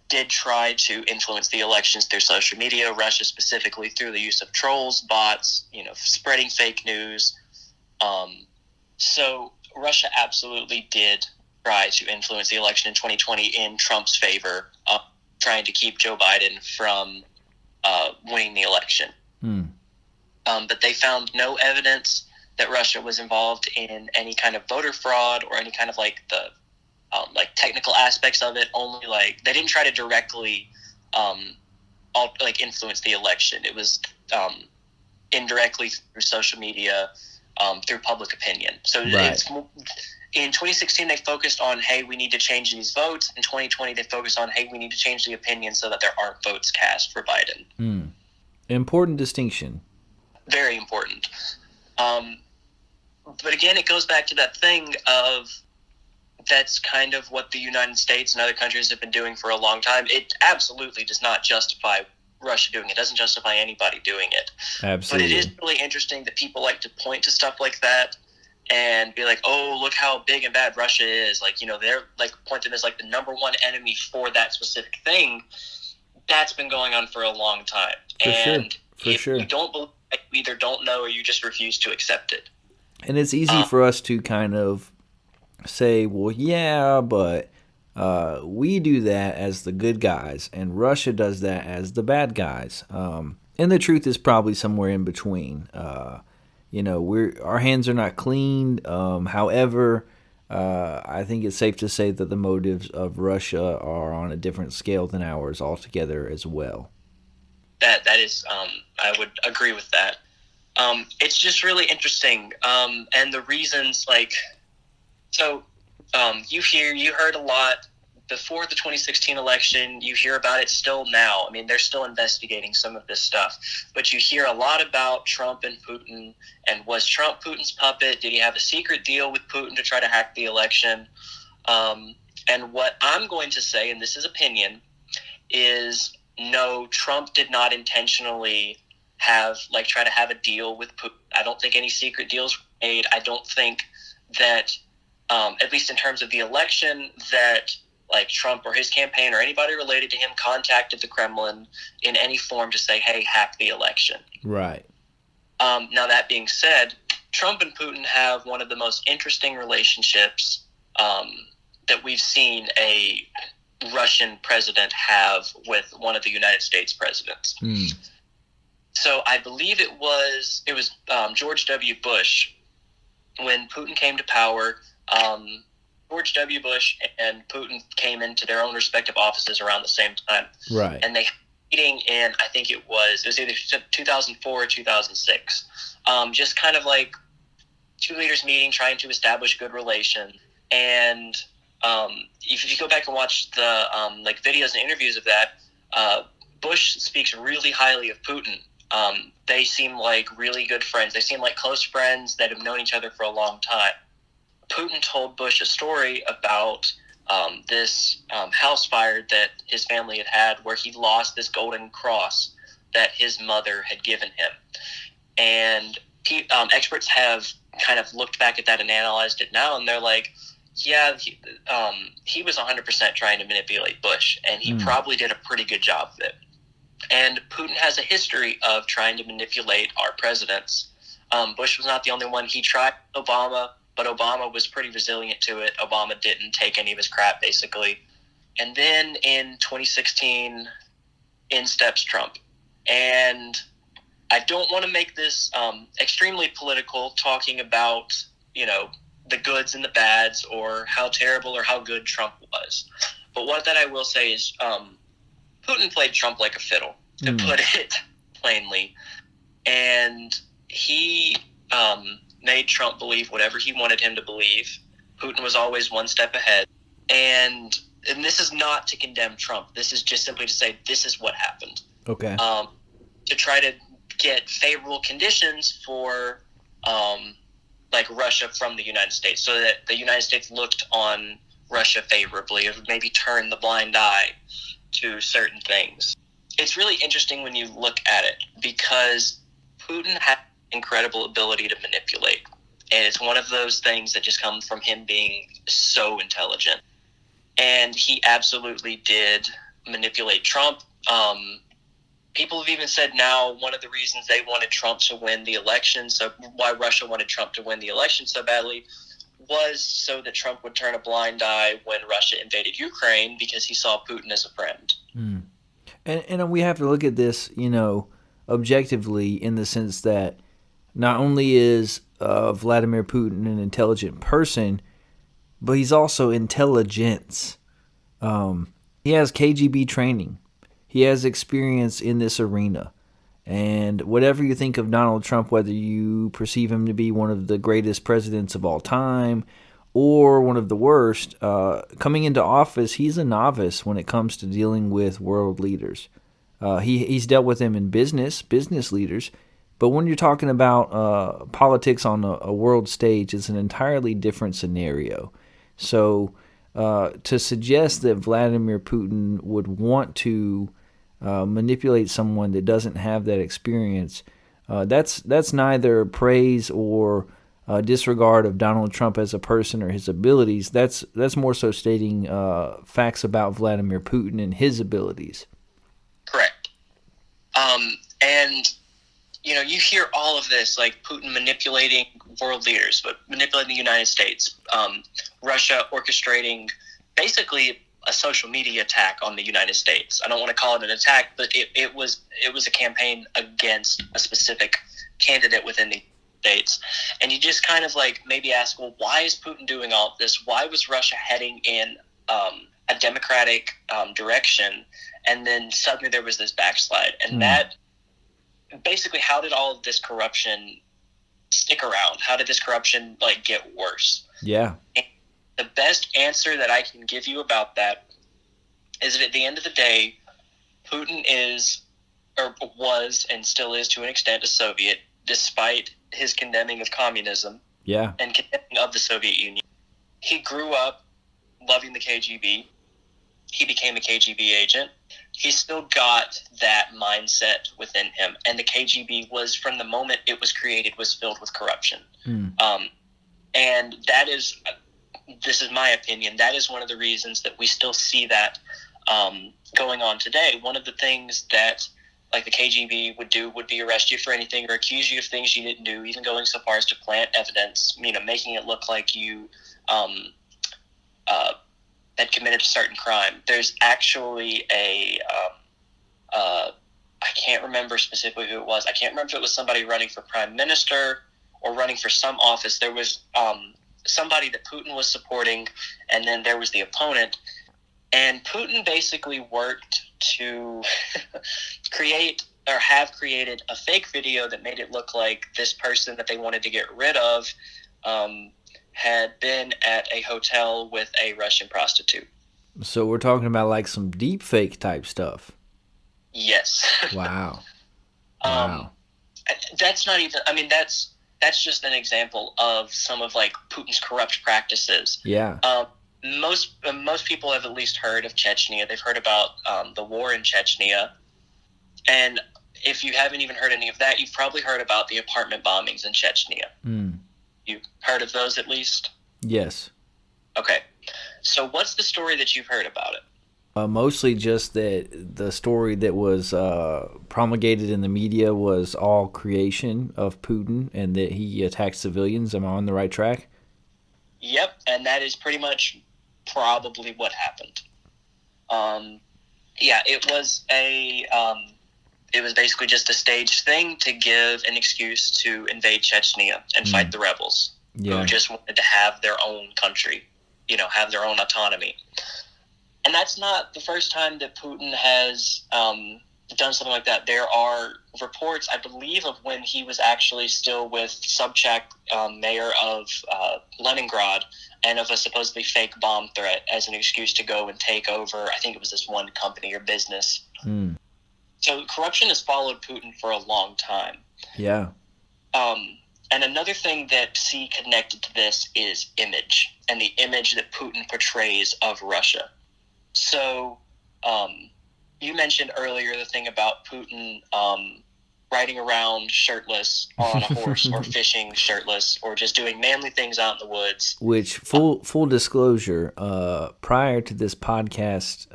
did try to influence the elections through social media. Russia specifically through the use of trolls, bots, spreading fake news. So Russia absolutely did try to influence the election in 2020 in Trump's favor, trying to keep Joe Biden from winning the election. But they found no evidence that Russia was involved in any kind of voter fraud or any kind of like the technical aspects of it. Only like they didn't try to directly influence the election. It was indirectly through social media, through public opinion. So it's in 2016 they focused on, hey, we need to change these votes. In 2020 they focused on, hey, we need to change the opinion so that there aren't votes cast for Biden. Important distinction. Very important. But again, it goes back to that thing of that's kind of what the United States and other countries have been doing for a long time. It absolutely does not justify Russia doing it. It doesn't justify anybody doing it. Absolutely. But it is really interesting that people like to point to stuff like that and be like, oh, look how big and bad Russia is. Like, you know, they're like pointing as like the number one enemy for that specific thing. That's been going on for a long time. For sure. You don't believe it, you either don't know or you just refuse to accept it. And it's easy for us to kind of say, well, yeah, but we do that as the good guys, and Russia does that as the bad guys. And the truth is probably somewhere in between. Our hands are not clean. However, I think it's safe to say that the motives of Russia are on a different scale than ours altogether as well. That is, I would agree with that. It's just really interesting, and the reasons, you heard a lot before the 2016 election. You hear about it still now. I mean, they're still investigating some of this stuff, but you hear a lot about Trump and Putin, and was Trump Putin's puppet? Did he have a secret deal with Putin to try to hack the election? And what I'm going to say, and this is opinion, is no, Trump did not intentionally try to have a deal with Putin. I don't think any secret deals were made. I don't think that, at least in terms of the election, that Trump or his campaign or anybody related to him contacted the Kremlin in any form to say, hey, hack the election. Right. Now, that being said, Trump and Putin have one of the most interesting relationships that we've seen a Russian president have with one of the United States presidents. So I believe it was George W. Bush. When Putin came to power, George W. Bush and Putin came into their own respective offices around the same time. Right. And they had a meeting in, I think it was either 2004 or 2006. Just kind of like two leaders meeting, trying to establish good relations. And if you go back and watch the videos and interviews of that, Bush speaks really highly of Putin. They seem like really good friends. They seem like close friends that have known each other for a long time. Putin told Bush a story about this house fire that his family had where he lost this golden cross that his mother had given him. And experts have kind of looked back at that and analyzed it now, and they're like, yeah, he was 100% trying to manipulate Bush, and he probably did a pretty good job of it. And Putin has a history of trying to manipulate our presidents. Bush was not the only one. He tried Obama, but Obama was pretty resilient to it. Obama didn't take any of his crap, basically. And then in 2016, in steps Trump. And I don't want to make this extremely political, talking about, the goods and the bads or how terrible or how good Trump was. But what that I will say is Putin played Trump like a fiddle, to put it plainly. And he made Trump believe whatever he wanted him to believe. Putin was always one step ahead. And this is not to condemn Trump. This is just simply to say this is what happened. Okay. To try to get favorable conditions for Russia from the United States, so that the United States looked on Russia favorably, or maybe turned the blind eye to certain things. It's really interesting when you look at it, because Putin had incredible ability to manipulate, and it's one of those things that just comes from him being so intelligent. And he absolutely did manipulate Trump. People have even said now one of the reasons they wanted Trump to win the election, so why Russia wanted Trump to win the election so badly, was so that Trump would turn a blind eye when Russia invaded Ukraine, because he saw Putin as a friend. And we have to look at this, objectively, in the sense that not only is Vladimir Putin an intelligent person, but he's also intelligence. He has KGB training. He has experience in this arena. And whatever you think of Donald Trump, whether you perceive him to be one of the greatest presidents of all time or one of the worst, coming into office, he's a novice when it comes to dealing with world leaders. He's dealt with them in business leaders. But when you're talking about politics on a world stage, it's an entirely different scenario. So to suggest that Vladimir Putin would want to manipulate someone that doesn't have that experience, that's neither praise or disregard of Donald Trump as a person or his abilities. That's more so stating facts about Vladimir Putin and his abilities. Correct. And you hear all of this, like Putin manipulating world leaders, but manipulating the United States, Russia orchestrating basically a social media attack on the United States. I don't want to call it an attack, but it was a campaign against a specific candidate within the States. And you just kind of like maybe ask, well, why is Putin doing all of this? Why was Russia heading in a democratic direction? And then suddenly there was this backslide. And that basically, how did all of this corruption stick around? How did this corruption get worse? Yeah. And the best answer that I can give you about that is that at the end of the day, Putin is, or was, and still is to an extent, a Soviet, despite his condemning of communism and condemning of the Soviet Union. He grew up loving the KGB. He became a KGB agent. He still got that mindset within him. And the KGB was, from the moment it was created, was filled with corruption. And that is, this is my opinion, that is one of the reasons that we still see that going on today. One of the things that the KGB would do would be arrest you for anything or accuse you of things you didn't do, even going so far as to plant evidence, making it look like you had committed a certain crime. There's actually I can't remember specifically who it was. I can't remember if it was somebody running for prime minister or running for some office. There was somebody that Putin was supporting, and then there was the opponent. And Putin basically worked to create or have created a fake video that made it look like this person that they wanted to get rid of had been at a hotel with a Russian prostitute. So we're talking about some deep fake type stuff. Yes. Wow. That's not even, that's just an example of some of Putin's corrupt practices. Yeah. Most people have at least heard of Chechnya. They've heard about the war in Chechnya. And if you haven't even heard any of that, you've probably heard about the apartment bombings in Chechnya. You've heard of those at least? Yes. Okay. So what's the story that you've heard about it? Mostly just that the story that was promulgated in the media was all creation of Putin and that he attacked civilians. Am I on the right track? Yep, and that is pretty much probably what happened. It was basically just a staged thing to give an excuse to invade Chechnya and fight the rebels who just wanted to have their own country, have their own autonomy. And that's not the first time that Putin has done something like that. There are reports, I believe, of when he was actually still with Sobchak, mayor of Leningrad, and of a supposedly fake bomb threat as an excuse to go and take over, I think it was this one company or business. So corruption has followed Putin for a long time. Yeah. And another thing that see connected to this is image, and the image that Putin portrays of Russia. So you mentioned earlier the thing about Putin riding around shirtless on a horse or fishing shirtless or just doing manly things out in the woods. Which, full disclosure, prior to this podcast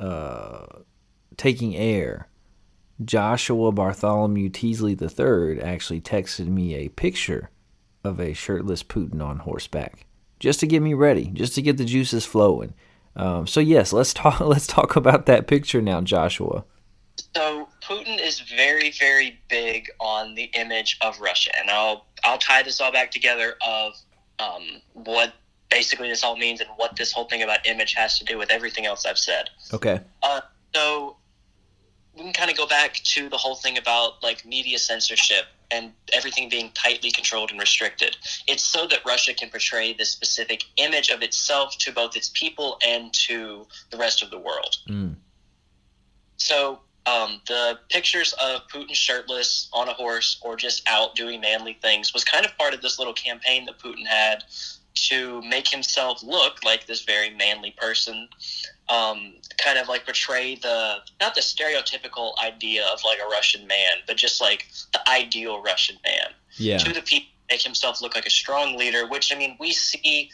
taking air, Joshua Bartholomew Teasley III actually texted me a picture of a shirtless Putin on horseback, just to get me ready, just to get the juices flowing. So yes, let's talk about that picture now, Joshua. So Putin is very, very big on the image of Russia, and I'll tie this all back together of what basically this all means and what this whole thing about image has to do with everything else I've said. Okay. So we can kind of go back to the whole thing about like media censorship and everything being tightly controlled and restricted. It's so that Russia can portray this specific image of itself to both its people and to the rest of the world. So the pictures of Putin shirtless on a horse or just out doing manly things was kind of part of this little campaign that Putin had to make himself look like this very manly person, kind of like portray not the stereotypical idea of like a Russian man, but just like the ideal Russian man to the people, make himself look like a strong leader, which, I mean, we see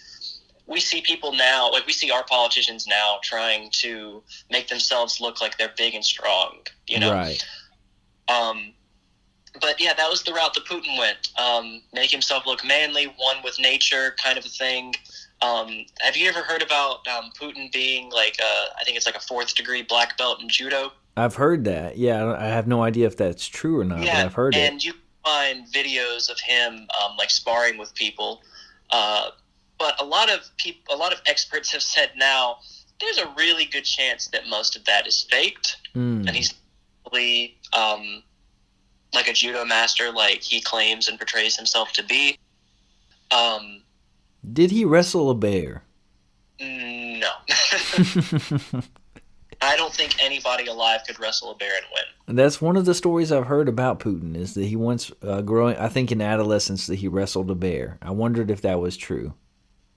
people now, like we see our politicians now trying to make themselves look like they're big and strong, you know? Right. But yeah, that was the route that Putin went. Make himself look manly, one with nature kind of a thing. Have you ever heard about Putin being like, I think it's like a 4th degree black belt in judo? I've heard that. Yeah, I have no idea if that's true or not, but I've heard it. And you find videos of him like sparring with people. But a lot of experts have said now there's a really good chance that most of that is faked, and he's probably like a judo master, like he claims and portrays himself to be. Did he wrestle a bear? No. I don't think anybody alive could wrestle a bear and win. That's one of the stories I've heard about Putin, is that he once, I think in adolescence, that he wrestled a bear. I wondered if that was true.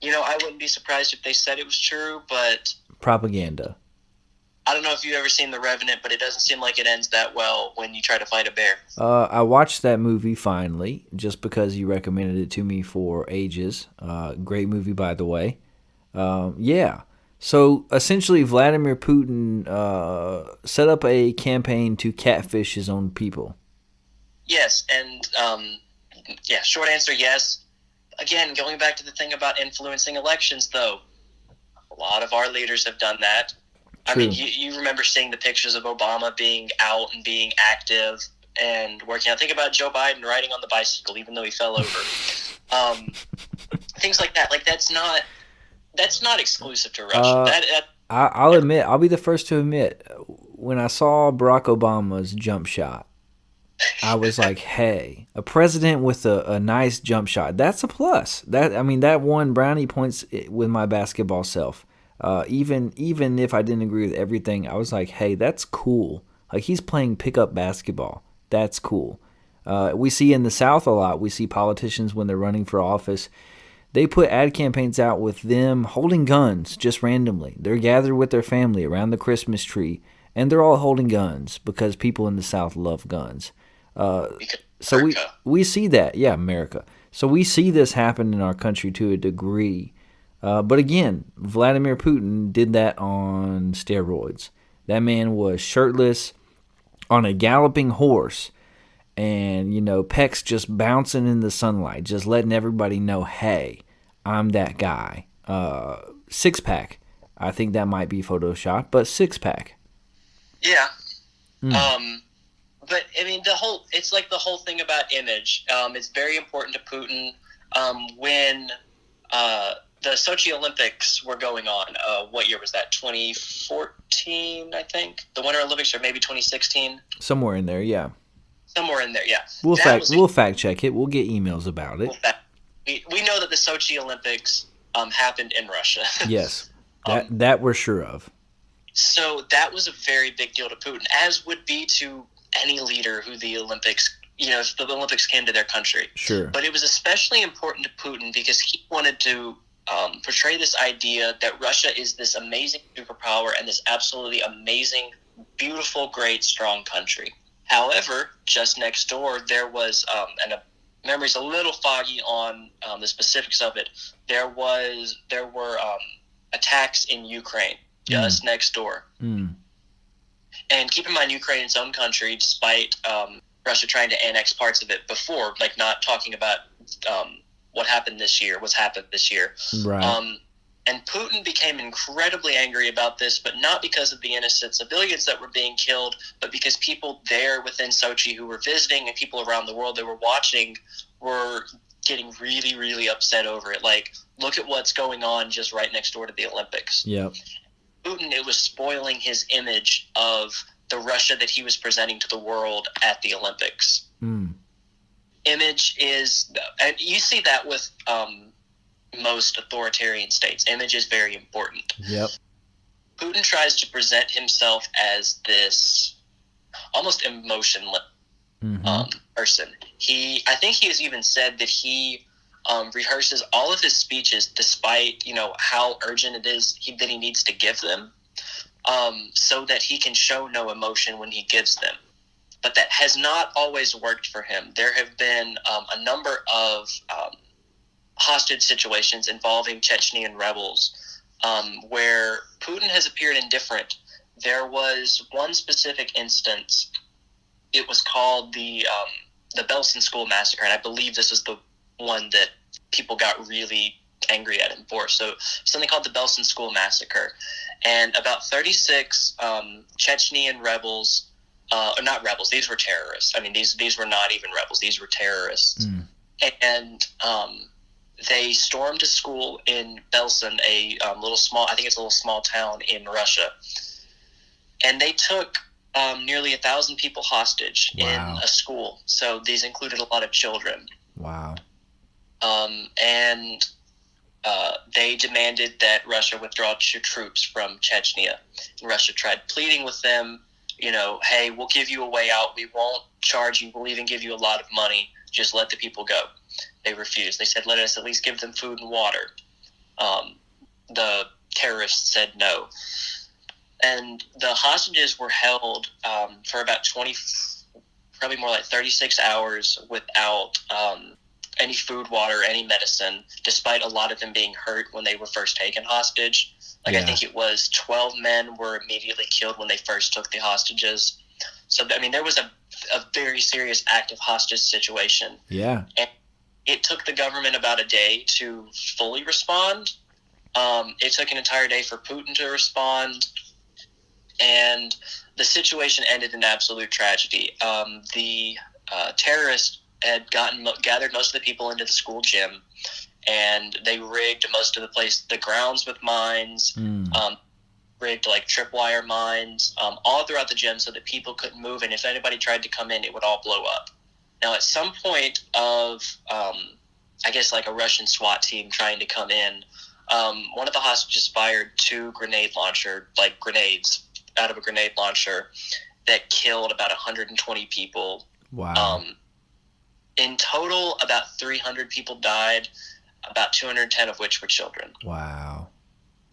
You know, I wouldn't be surprised if they said it was true, but... Propaganda. I don't know if you've ever seen The Revenant, but it doesn't seem like it ends that well when you try to fight a bear. I watched that movie finally, just because you recommended it to me for ages. Great movie, by the way. Yeah. So, essentially, Vladimir Putin set up a campaign to catfish his own people. Yes, and, short answer, yes. Again, going back to the thing about influencing elections, though, a lot of our leaders have done that. True. I mean, you remember seeing the pictures of Obama being out and being active and working out. Think about Joe Biden riding on the bicycle, even though he fell over. Things like that. Like, that's not exclusive to Russia. I'll be the first to admit, when I saw Barack Obama's jump shot, I was like, hey, a president with a nice jump shot, that's a plus. That won brownie points with my basketball self. Even if I didn't agree with everything, I was like, hey, that's cool. Like, he's playing pickup basketball. That's cool. We see in the South a lot, we see politicians when they're running for office, they put ad campaigns out with them holding guns just randomly. They're gathered with their family around the Christmas tree, and they're all holding guns because people in the South love guns. So we see that. Yeah, America. So we see this happen in our country to a degree. But again, Vladimir Putin did that on steroids. That man was shirtless on a galloping horse and, pecs just bouncing in the sunlight, just letting everybody know, hey, I'm that guy. Six-pack. I think that might be Photoshopped, but six-pack. Yeah. But, I mean, it's like the whole thing about image. It's very important to Putin when the Sochi Olympics were going on. What year was that? 2014, I think? The Winter Olympics, or maybe 2016? Somewhere in there, yeah. Somewhere in there, yeah. We'll fact check it. We'll get emails about it. We know that the Sochi Olympics happened in Russia. Yes, that we're sure of. So that was a very big deal to Putin, as would be to any leader who the Olympics, if the Olympics came to their country. Sure. But it was especially important to Putin because he wanted to portray this idea that Russia is this amazing superpower and this absolutely amazing, beautiful, great, strong country. However, just next door, there was, and memory's a little foggy on the specifics of it, there were attacks in Ukraine just next door. And keep in mind, Ukraine is its own country, despite Russia trying to annex parts of it before, like not talking about what's happened this year. Right. And Putin became incredibly angry about this, but not because of the innocent civilians that were being killed, but because people there within Sochi who were visiting and people around the world that were watching were getting really, really upset over it. Like, look at what's going on just right next door to the Olympics. Yep. Putin, it was spoiling his image of the Russia that he was presenting to the world at the Olympics. Image is, and you see that with most authoritarian states. Image is very important. Yep. Putin tries to present himself as this almost emotionless person. I think he has even said that he rehearses all of his speeches, despite how urgent it is that he needs to give them, so that he can show no emotion when he gives them. But that has not always worked for him. There have been a number of hostage situations involving Chechnyan rebels where Putin has appeared indifferent. There was one specific instance. It was called the Belsen School Massacre, and I believe this is the one that people got really angry at him for. So something called the Belsen School Massacre, and about 36 Chechnyan rebels, or not rebels, these were terrorists. I mean, these were not even rebels; these were terrorists, and they stormed a school in Belsen, a little small town in Russia, and they took nearly 1,000 people hostage in a school. So these included a lot of children. Wow. And they demanded that Russia withdraw troops from Chechnya. And Russia tried pleading with them, hey, we'll give you a way out. We won't charge you. We'll even give you a lot of money. Just let the people go. They refused. They said, let us at least give them food and water. The terrorists said no. And the hostages were held for about 20, probably more like 36 hours without any food, water, any medicine, despite a lot of them being hurt when they were first taken hostage. I think it was 12 men were immediately killed when they first took the hostages. So, I mean, there was a very serious active hostage situation. Yeah. And it took the government about a day to fully respond. It took an entire day for Putin to respond. And the situation ended in absolute tragedy. The terrorists had gathered most of the people into the school gym, and they rigged most of the grounds with mines, rigged like tripwire mines, all throughout the gym so that people couldn't move, and if anybody tried to come in, it would all blow up. Now, at some point of, I guess like a Russian SWAT team trying to come in, one of the hostages fired two grenades out of a grenade launcher that killed about 120 people. Wow. In total, about 300 people died, about 210 of which were children. Wow.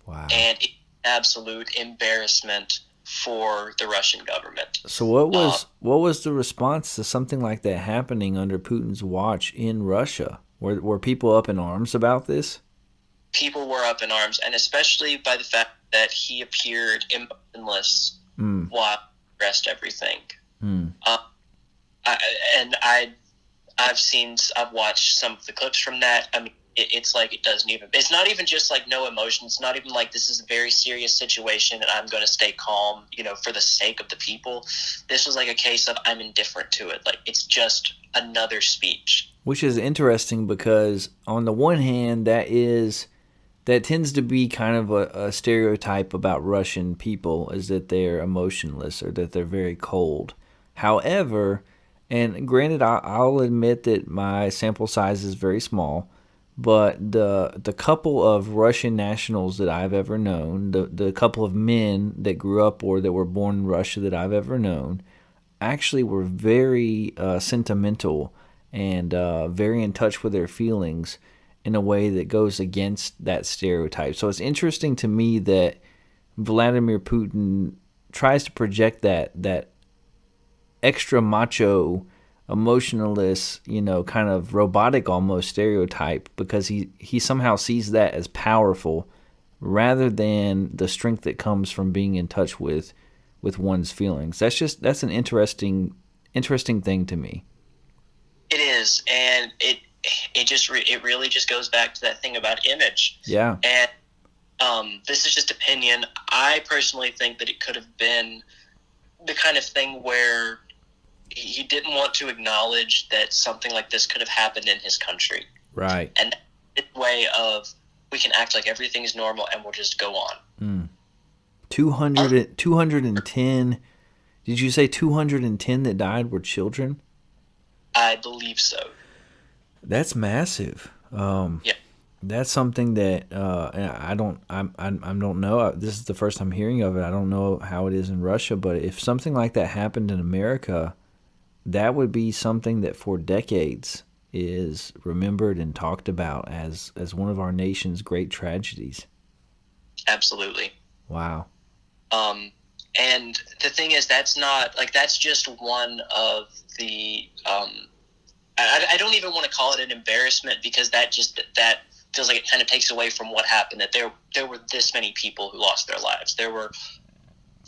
And it's absolute embarrassment for the Russian government. So what was the response to something like that happening under Putin's watch in Russia? Were people up in arms about this? People were up in arms, and especially by the fact that he appeared emotionless while he addressed everything. I've watched some of the clips from that. I mean, it's like it's not even just like no emotion. It's not even like this is a very serious situation and I'm going to stay calm, for the sake of the people. This was like a case of I'm indifferent to it. Like, it's just another speech. Which is interesting because on the one hand, that tends to be kind of a stereotype about Russian people, is that they're emotionless or that they're very cold. However, and granted, I'll admit that my sample size is very small, but the couple of Russian nationals that I've ever known, the couple of men that grew up or that were born in Russia that I've ever known, actually were very sentimental and very in touch with their feelings in a way that goes against that stereotype. So it's interesting to me that Vladimir Putin tries to project that extra macho, emotionless, kind of robotic almost stereotype, because he somehow sees that as powerful rather than the strength that comes from being in touch with one's feelings. That's an interesting thing to me. It is, and it really just goes back to that thing about image. Yeah. And this is just opinion. I personally think that it could have been the kind of thing where he didn't want to acknowledge that something like this could have happened in his country. Right. And it's a way of, we can act like everything's normal and we'll just go on. 210. Did you say 210 that died were children? I believe so. That's massive. Yeah. That's something that I don't know. This is the first I'm hearing of it. I don't know how it is in Russia, but if something like that happened in America, that would be something that for decades is remembered and talked about as one of our nation's great tragedies. Absolutely. Wow. And the thing is, that's just one of the, I don't even want to call it an embarrassment, because that feels like it kind of takes away from what happened, that there were this many people who lost their lives. There were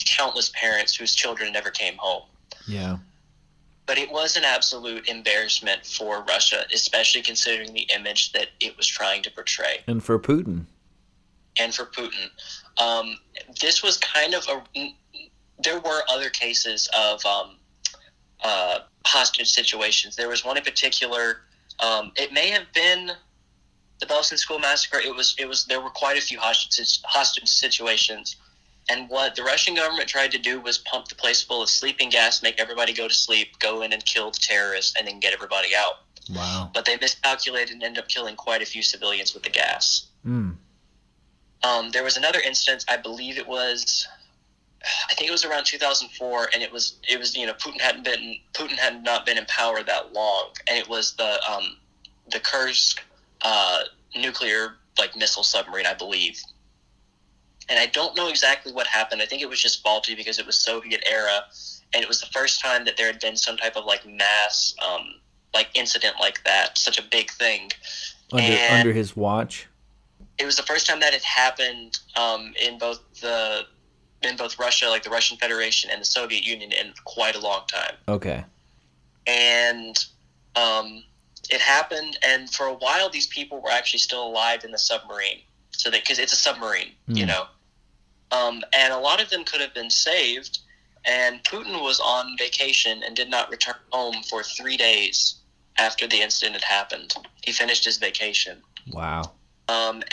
countless parents whose children never came home. Yeah. But it was an absolute embarrassment for Russia, especially considering the image that it was trying to portray. And for Putin. This was kind of there were other cases of hostage situations. There was one in particular. It may have been the Belsen School massacre. There were quite a few hostage situations. And what the Russian government tried to do was pump the place full of sleeping gas, make everybody go to sleep, go in and kill the terrorists, and then get everybody out. Wow. But they miscalculated and ended up killing quite a few civilians with the gas. There was another instance, I think it was around 2004, and it was Putin had not been in power that long, and it was the Kursk nuclear missile submarine, I believe. And I don't know exactly what happened. I think it was just faulty because it was Soviet era, and it was the first time that there had been some type of mass incident like that, such a big thing. Under his watch. It was the first time that it happened in both Russia, the Russian Federation, and the Soviet Union in quite a long time. Okay. And it happened, and for a while, these people were actually still alive in the submarine. So because it's a submarine, and a lot of them could have been saved. And Putin was on vacation and did not return home for 3 days after the incident had happened. He finished his vacation. Wow.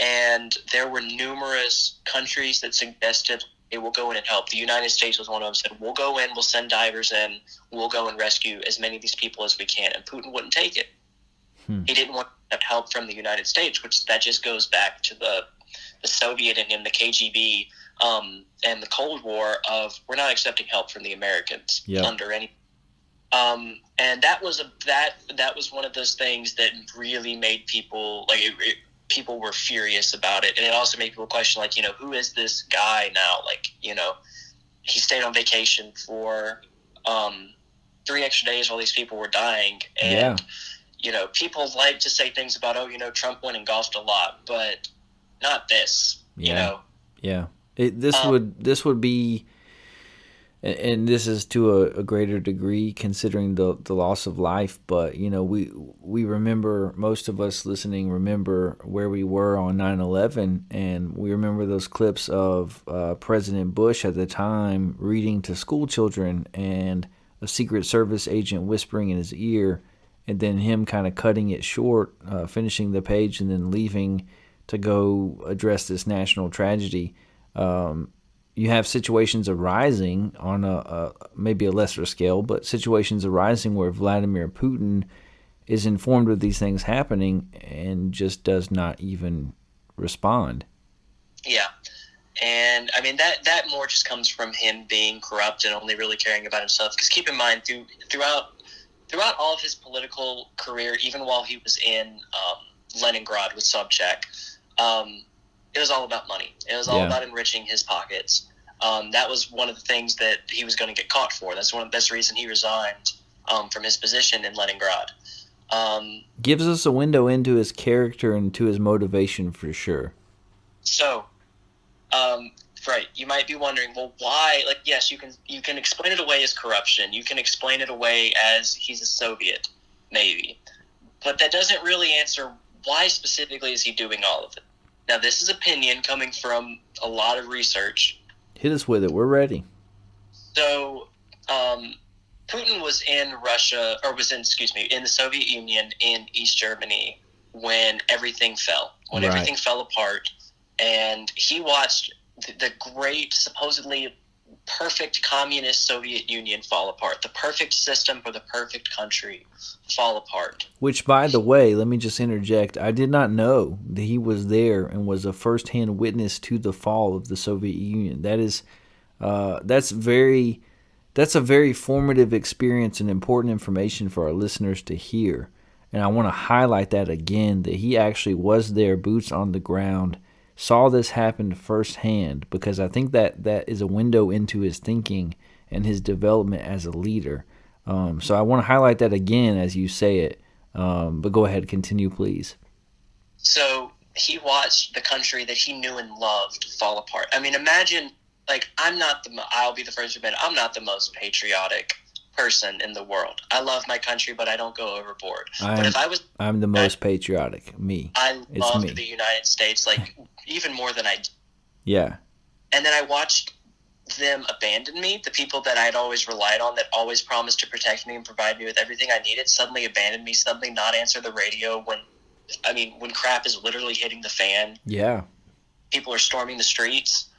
And there were numerous countries that suggested, hey, we'll go in and help. The United States was one of them, said, we'll go in, we'll send divers in, we'll go and rescue as many of these people as we can. And Putin wouldn't take it. He didn't want to have help from the United States, which that just goes back to the Soviet in him, the KGB, and the Cold War of, we're not accepting help from the Americans under any. And that was one of those things that really made people people were furious about it, and it also made people question, who is this guy now? He stayed on vacation for 3 extra days while these people were dying, and people like to say things about, Trump went and golfed a lot, but not this. Yeah. This would be, and this is to a greater degree considering the loss of life, but we remember, most of us listening remember where we were on 9/11, and we remember those clips of President Bush at the time reading to school children and a Secret Service agent whispering in his ear, and then him kind of cutting it short, finishing the page and then leaving to go address this national tragedy. You have situations arising on a maybe a lesser scale, but situations arising where Vladimir Putin is informed of these things happening and just does not even respond. Yeah. And I mean, that more just comes from him being corrupt and only really caring about himself. Because keep in mind, throughout all of his political career, even while he was in Leningrad with Sobchak, it was all about money. It was all about enriching his pockets. That was one of the things that he was going to get caught for. That's the reason he resigned from his position in Leningrad. Gives us a window into his character and to his motivation for sure. So, right, you might be wondering, well, why? Yes, you can explain it away as corruption. You can explain it away as he's a Soviet, maybe. But that doesn't really answer why specifically is he doing all of it. Now, this is opinion coming from a lot of research. Hit us with it. We're ready. So, Putin was in Russia, or was in the Soviet Union in East Germany when everything fell, everything fell apart, and he watched the great, supposedly perfect communist Soviet Union fall apart, the perfect system for the perfect country fall apart. Which, by the way, let me just interject, I did not know that he was there and was a first-hand witness to the fall of the Soviet Union. That is, that's a very formative experience and important information for our listeners to hear. And I want to highlight that again, that he actually was there, boots on the ground, saw this happen firsthand, because I think that is a window into his thinking and his development as a leader. So I want to highlight that again as you say it. But go ahead, continue, please. So he watched the country that he knew and loved fall apart. I mean, imagine, like, I'll be the first to admit, I'm not the most patriotic person in the world. I love my country, but I don't go overboard. I'm the most patriotic. I loved the United States, like, even more than I do. Yeah. And then I watched them abandon me. The people that I'd always relied on, that always promised to protect me and provide me with everything I needed, suddenly abandoned me, suddenly not answer the radio when crap is literally hitting the fan. Yeah. People are storming the streets.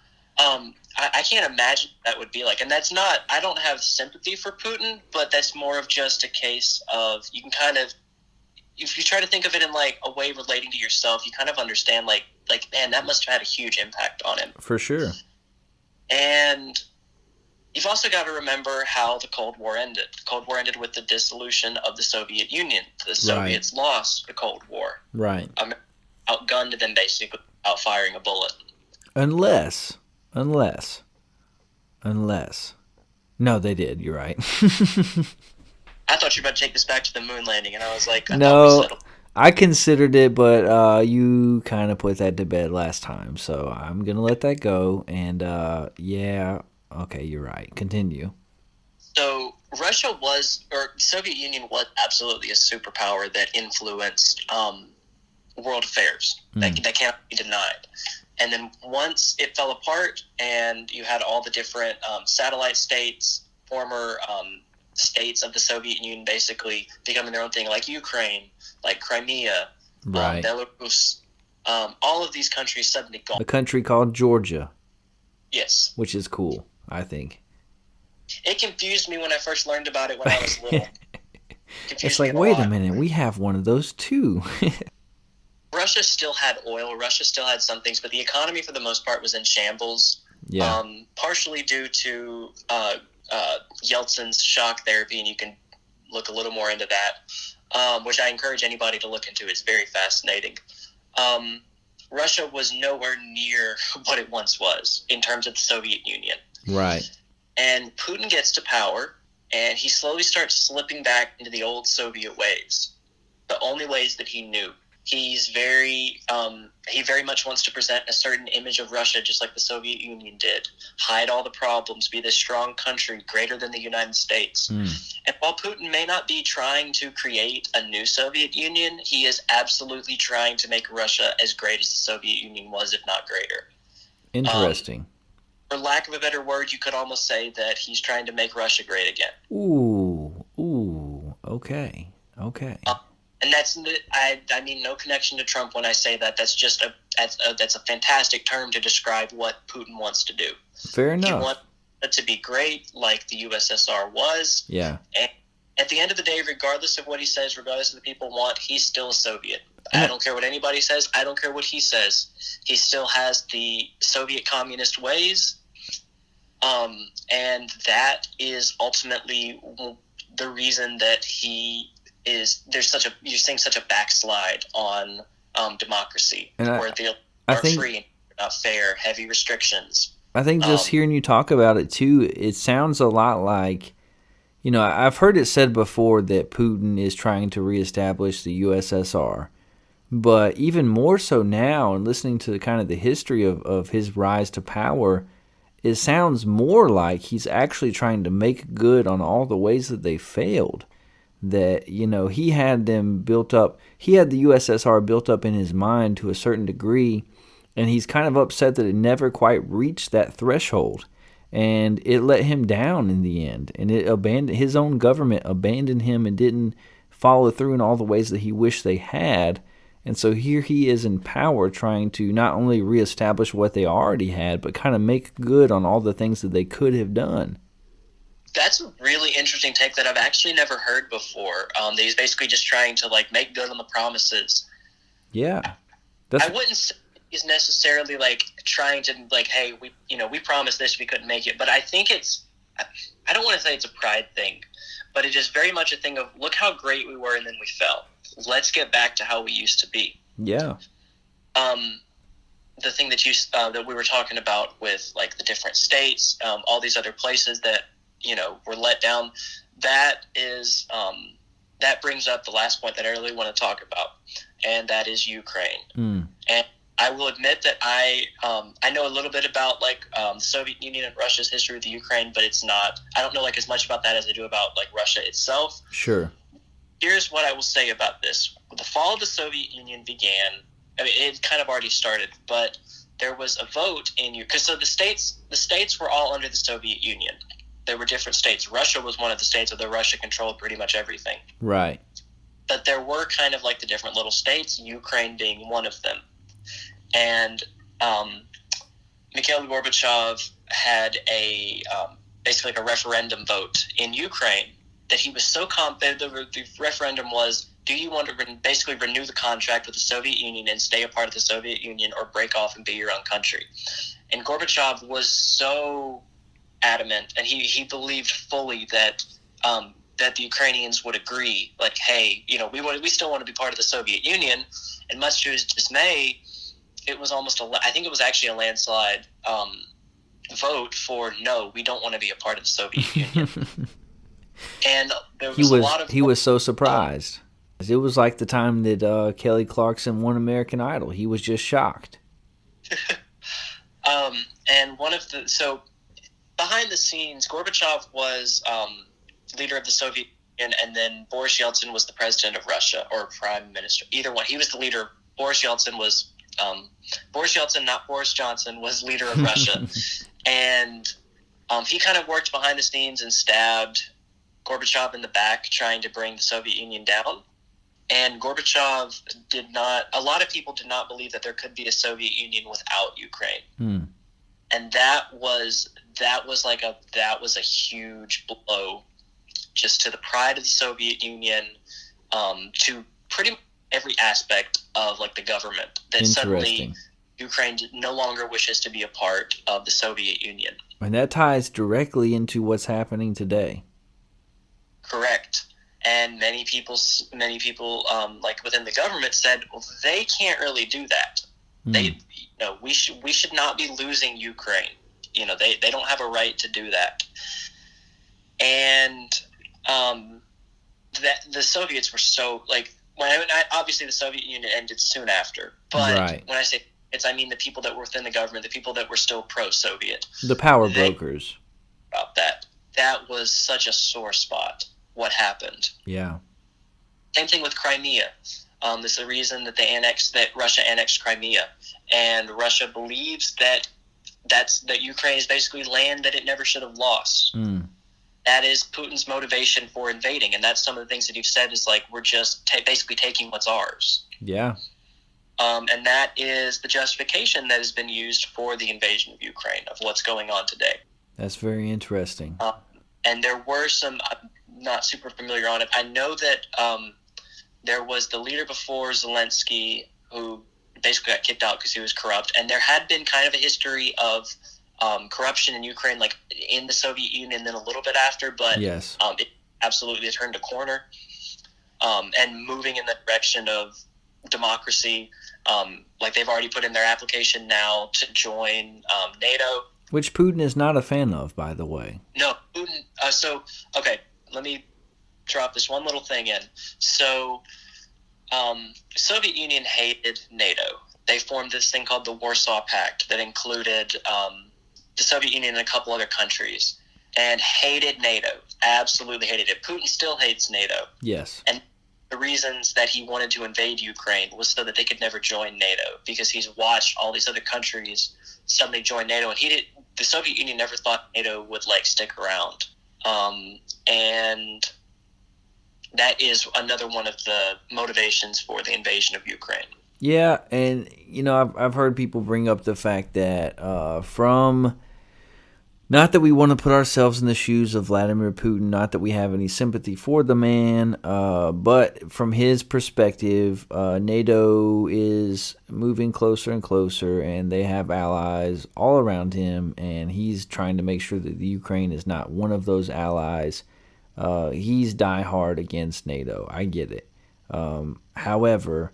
I can't imagine what that would be like. And that's not, I don't have sympathy for Putin, but that's more of just a case of, you can kind of, if you try to think of it in like a way relating to yourself, you kind of understand like, man, that must have had a huge impact on him. For sure. And you've also got to remember how the Cold War ended. The Cold War ended with the dissolution of the Soviet Union. The Soviets lost the Cold War. Right. Outgunned them basically without firing a bullet. Unless. No, they did. You're right. I thought you were about to take this back to the moon landing, and I was like, no, I considered it, but you kind of put that to bed last time, so I'm going to let that go. And yeah, okay, you're right. Continue. So Soviet Union was absolutely a superpower that influenced world affairs. That cannot be denied. And then once it fell apart and you had all the different satellite states, former states of the Soviet Union basically becoming their own thing, like Ukraine, like Crimea, Belarus, all of these countries suddenly gone. A country called Georgia. Yes. Which is cool, I think. It confused me when I first learned about it when I was little. It's like, wait a minute, we have one of those too. Russia still had oil. Russia still had some things, but the economy for the most part was in shambles. Yeah. Partially due to Yeltsin's shock therapy, and you can look a little more into that, which I encourage anybody to look into. It's very fascinating. Russia was nowhere near what it once was in terms of the Soviet Union. Right. And Putin gets to power, and he slowly starts slipping back into the old Soviet ways, the only ways that he knew. He very much wants to present a certain image of Russia, just like the Soviet Union did. Hide all the problems, be this strong country, greater than the United States. And while Putin may not be trying to create a new Soviet Union, he is absolutely trying to make Russia as great as the Soviet Union was, if not greater. Interesting. For lack of a better word, you could almost say that he's trying to make Russia great again. Ooh, okay. And I mean no connection to Trump when I say that. That's just that's a fantastic term to describe what Putin wants to do. Fair enough. He wants it to be great, like the USSR was. Yeah. And at the end of the day, regardless of what he says, regardless of what the people want, he's still a Soviet. I don't care what anybody says. I don't care what he says. He still has the Soviet communist ways, and that is ultimately the reason that you're seeing such a backslide on democracy, where they are free and not fair, heavy restrictions. I think just hearing you talk about it too, it sounds a lot like, I've heard it said before that Putin is trying to reestablish the USSR, but even more so now, and listening to kind of the history of his rise to power, it sounds more like he's actually trying to make good on all the ways that they failed. That, he had them built up, he had the USSR built up in his mind to a certain degree, And he's kind of upset that it never quite reached that threshold. And it let him down in the end. And it abandoned his own government, abandoned him and didn't follow through in all the ways that he wished they had. And so here he is in power trying to not only reestablish what they already had, but kind of make good on all the things that they could have done. That's a really interesting take that I've actually never heard before. That he's basically just trying to like make good on the promises. Yeah. I wouldn't say he's necessarily like trying to like, hey, we promised this, we couldn't make it. But I think I don't want to say it's a pride thing, but it is very much a thing of look how great we were and then we fell. Let's get back to how we used to be. Yeah. The thing that that we were talking about with like the different states, all these other places that were let down. That is that brings up the last point that I really want to talk about, and that is Ukraine. And I will admit that I know a little bit about like the Soviet Union and Russia's history with the Ukraine, but I don't know like as much about that as I do about like Russia itself. Sure. Here's what I will say about this. When the fall of the Soviet Union began, I mean, it kind of already started, but there was a vote in because so the states were all under the Soviet Union. There were different states. Russia was one of the states, although Russia controlled pretty much everything. Right. But there were kind of like the different little states, Ukraine being one of them. And Mikhail Gorbachev had basically like a referendum vote in Ukraine that he was so confident. The referendum was, do you want to basically renew the contract with the Soviet Union and stay a part of the Soviet Union or break off and be your own country? And Gorbachev was so adamant, and he believed fully that the Ukrainians would agree, like, hey, we still want to be part of the Soviet Union. And much to his dismay, it was I think it was actually a landslide vote for no, we don't want to be a part of the Soviet Union. And there was a lot of... He was so surprised. It was like the time that Kelly Clarkson won American Idol. He was just shocked. And so behind the scenes, Gorbachev was leader of the Soviet Union, and then Boris Yeltsin was the president of Russia, or prime minister. Either one. He was the leader. Boris Yeltsin, not Boris Johnson, was leader of Russia. And he kind of worked behind the scenes and stabbed Gorbachev in the back, trying to bring the Soviet Union down. And Gorbachev a lot of people did not believe that there could be a Soviet Union without Ukraine. And that was a huge blow just to the pride of the Soviet Union, to pretty much every aspect of like the government, that suddenly Ukraine no longer wishes to be a part of the Soviet Union. And that ties directly into what's happening today. Correct. And many people, like within the government, said, well, they can't really do that. We should not be losing Ukraine. They don't have a right to do that. And that the Soviets were so like obviously the Soviet Union ended soon after. But when I say I mean the people that were within the government, the people that were still pro-Soviet, the power brokers. About that was such a sore spot. What happened? Yeah. Same thing with Crimea. This is the reason that Russia annexed Crimea, and Russia believes that Ukraine is basically land that it never should have lost. That is Putin's motivation for invading, and that's some of the things that you've said is like we're just basically taking what's ours. Yeah. And that is the justification that has been used for the invasion of Ukraine, of what's going on today. That's very interesting. And there were some, I'm not super familiar on it. I know that there was the leader before Zelensky who basically got kicked out because he was corrupt. And there had been kind of a history of corruption in Ukraine, like in the Soviet Union, then a little bit after. But yes. It absolutely turned a corner and moving in the direction of democracy. Like they've already put in their application now to join NATO. Which Putin is not a fan of, by the way. No, Putin. Okay, let me drop this one little thing in. So, Soviet Union hated NATO. They formed this thing called the Warsaw Pact that included the Soviet Union and a couple other countries, and hated NATO. Absolutely hated it. Putin still hates NATO. Yes. And the reasons that he wanted to invade Ukraine was so that they could never join NATO, because he's watched all these other countries suddenly join NATO, and the Soviet Union never thought NATO would stick around. And that is another one of the motivations for the invasion of Ukraine. Yeah, and I've heard people bring up the fact that from, not that we want to put ourselves in the shoes of Vladimir Putin, not that we have any sympathy for the man, but from his perspective, NATO is moving closer and closer, and they have allies all around him, and he's trying to make sure that the Ukraine is not one of those allies. He's diehard against NATO. I get it. However,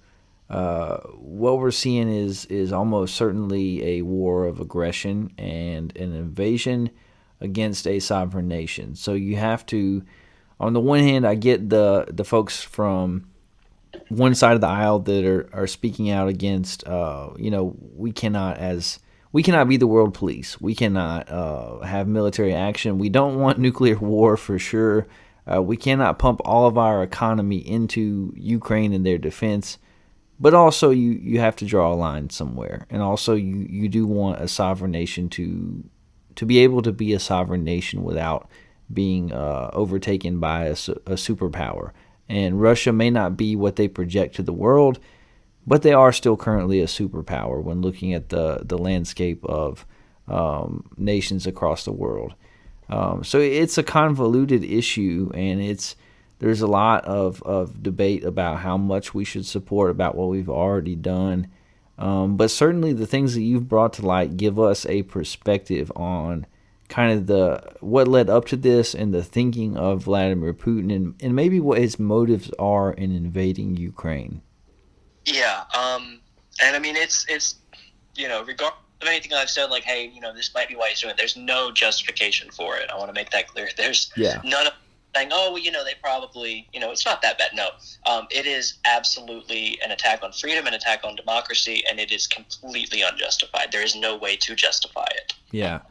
what we're seeing is almost certainly a war of aggression and an invasion against a sovereign nation. So you have to, on the one hand, I get the folks from one side of the aisle that are speaking out against, we cannot be the world police. We cannot have military action. We don't want nuclear war for sure. We cannot pump all of our economy into Ukraine and their defense. But also you have to draw a line somewhere. And also you do want a sovereign nation to be able to be a sovereign nation without being overtaken by a superpower. And Russia may not be what they project to the world, but they are still currently a superpower when looking at the landscape of nations across the world. So it's a convoluted issue, and there's a lot of debate about how much we should support, about what we've already done. But certainly the things that you've brought to light give us a perspective on kind of what led up to this and the thinking of Vladimir Putin and maybe what his motives are in invading Ukraine. Yeah. And I mean, it's regardless of anything I've said, hey, this might be why he's doing it, there's no justification for it. I want to make that clear. There's none of saying, they probably, it's not that bad. No, it is absolutely an attack on freedom, an attack on democracy, and it is completely unjustified. There is no way to justify it. Yeah.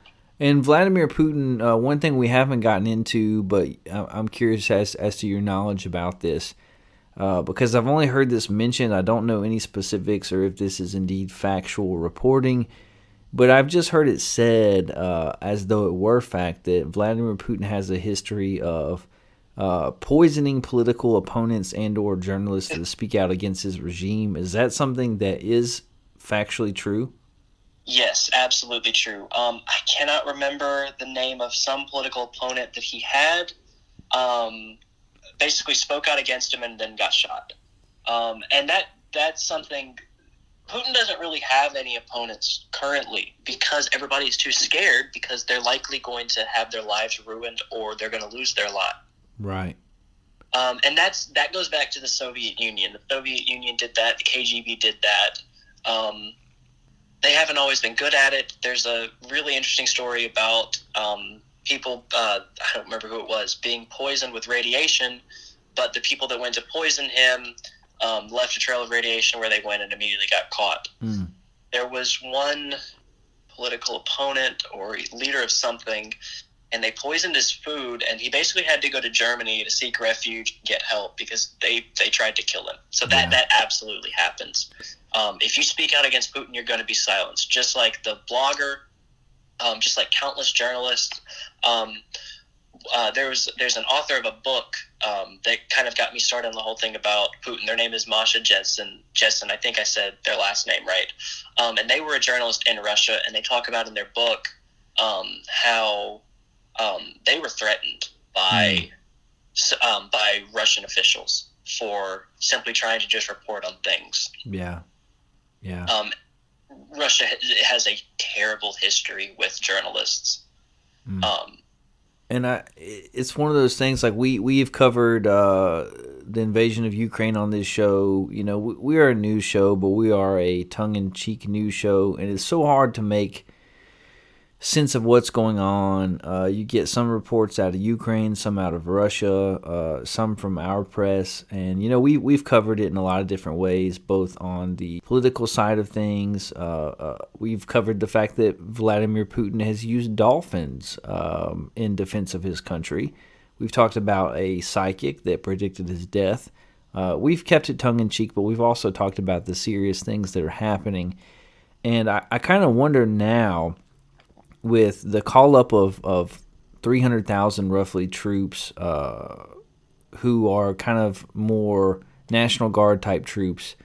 And Vladimir Putin, one thing we haven't gotten into, but I'm curious as to your knowledge about this, because I've only heard this mentioned. I don't know any specifics or if this is indeed factual reporting. But I've just heard it said, as though it were fact, that Vladimir Putin has a history of poisoning political opponents and or journalists to speak out against his regime. Is that something that is factually true? Yes, absolutely true. I cannot remember the name of some political opponent that he had. Basically spoke out against him and then got shot. And that's something. Putin doesn't really have any opponents currently because everybody's too scared because they're likely going to have their lives ruined or they're going to lose their life. Right. And that goes back to the Soviet Union. The Soviet Union did that. The KGB did that. They haven't always been good at it. There's a really interesting story about people, I don't remember who it was, being poisoned with radiation, but the people that went to poison him left a trail of radiation where they went and immediately got caught. There was one political opponent or leader of something, and they poisoned his food, and he basically had to go to Germany to seek refuge and get help because they tried to kill him. So that absolutely happens. If you speak out against Putin, you're going to be silenced, just like the blogger, just like countless journalists. There's an author of a book that kind of got me started on the whole thing about Putin. Their name is Masha Jessen. I think I said their last name right. And they were a journalist in Russia, and they talk about in their book how they were threatened by Russian officials for simply trying to just report on things. Yeah. Russia has a terrible history with journalists. And it's one of those things, like we've covered the invasion of Ukraine on this show. We are a news show, but we are a tongue-in-cheek news show, and it's so hard to make sense of what's going on. You get some reports out of Ukraine, some out of Russia, some from our press, and we've covered it in a lot of different ways, both on the political side of things. We've covered the fact that Vladimir Putin has used dolphins in defense of his country. We've talked about a psychic that predicted his death. we've kept it tongue-in-cheek, but we've also talked about the serious things that are happening. And I kind of wonder now, with the call-up of 300,000 roughly troops who are kind of more National Guard type troops,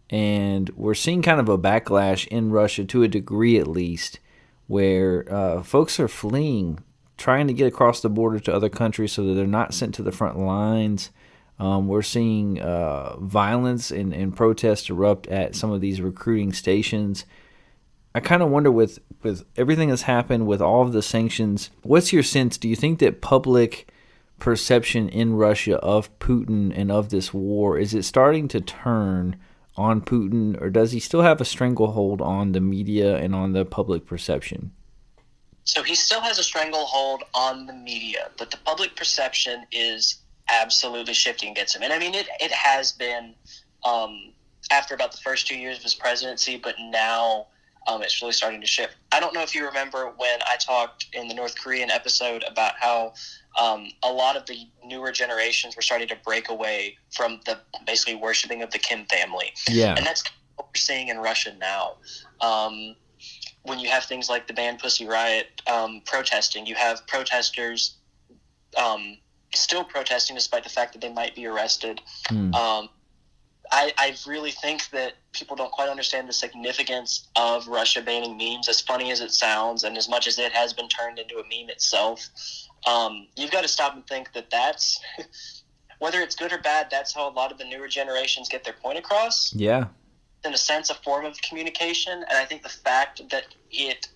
and we're seeing kind of a backlash in Russia to a degree at least, where folks are fleeing, trying to get across the border to other countries so that they're not sent to the front lines. We're seeing violence and protests erupt at some of these recruiting stations. I kind of wonder, with everything that's happened, with all of the sanctions, what's your sense? Do you think that public perception in Russia of Putin and of this war, is it starting to turn on Putin, or does he still have a stranglehold on the media and on the public perception? So he still has a stranglehold on the media, but the public perception is absolutely shifting against him. And I mean, it has been after about the first 2 years of his presidency, but now it's really starting to shift. I don't know if you remember when I talked in the North Korean episode about how a lot of the newer generations were starting to break away from the basically worshiping of the Kim family. Yeah. And that's what we're seeing in Russia now. When you have things like the Ban Pussy Riot protesting, you have protesters still protesting despite the fact that they might be arrested. I really think that people don't quite understand the significance of Russia banning memes, as funny as it sounds, and as much as it has been turned into a meme itself. You've got to stop and think that that's, whether it's good or bad, that's how a lot of the newer generations get their point across. Yeah. In a sense, a form of communication. And I think the fact that it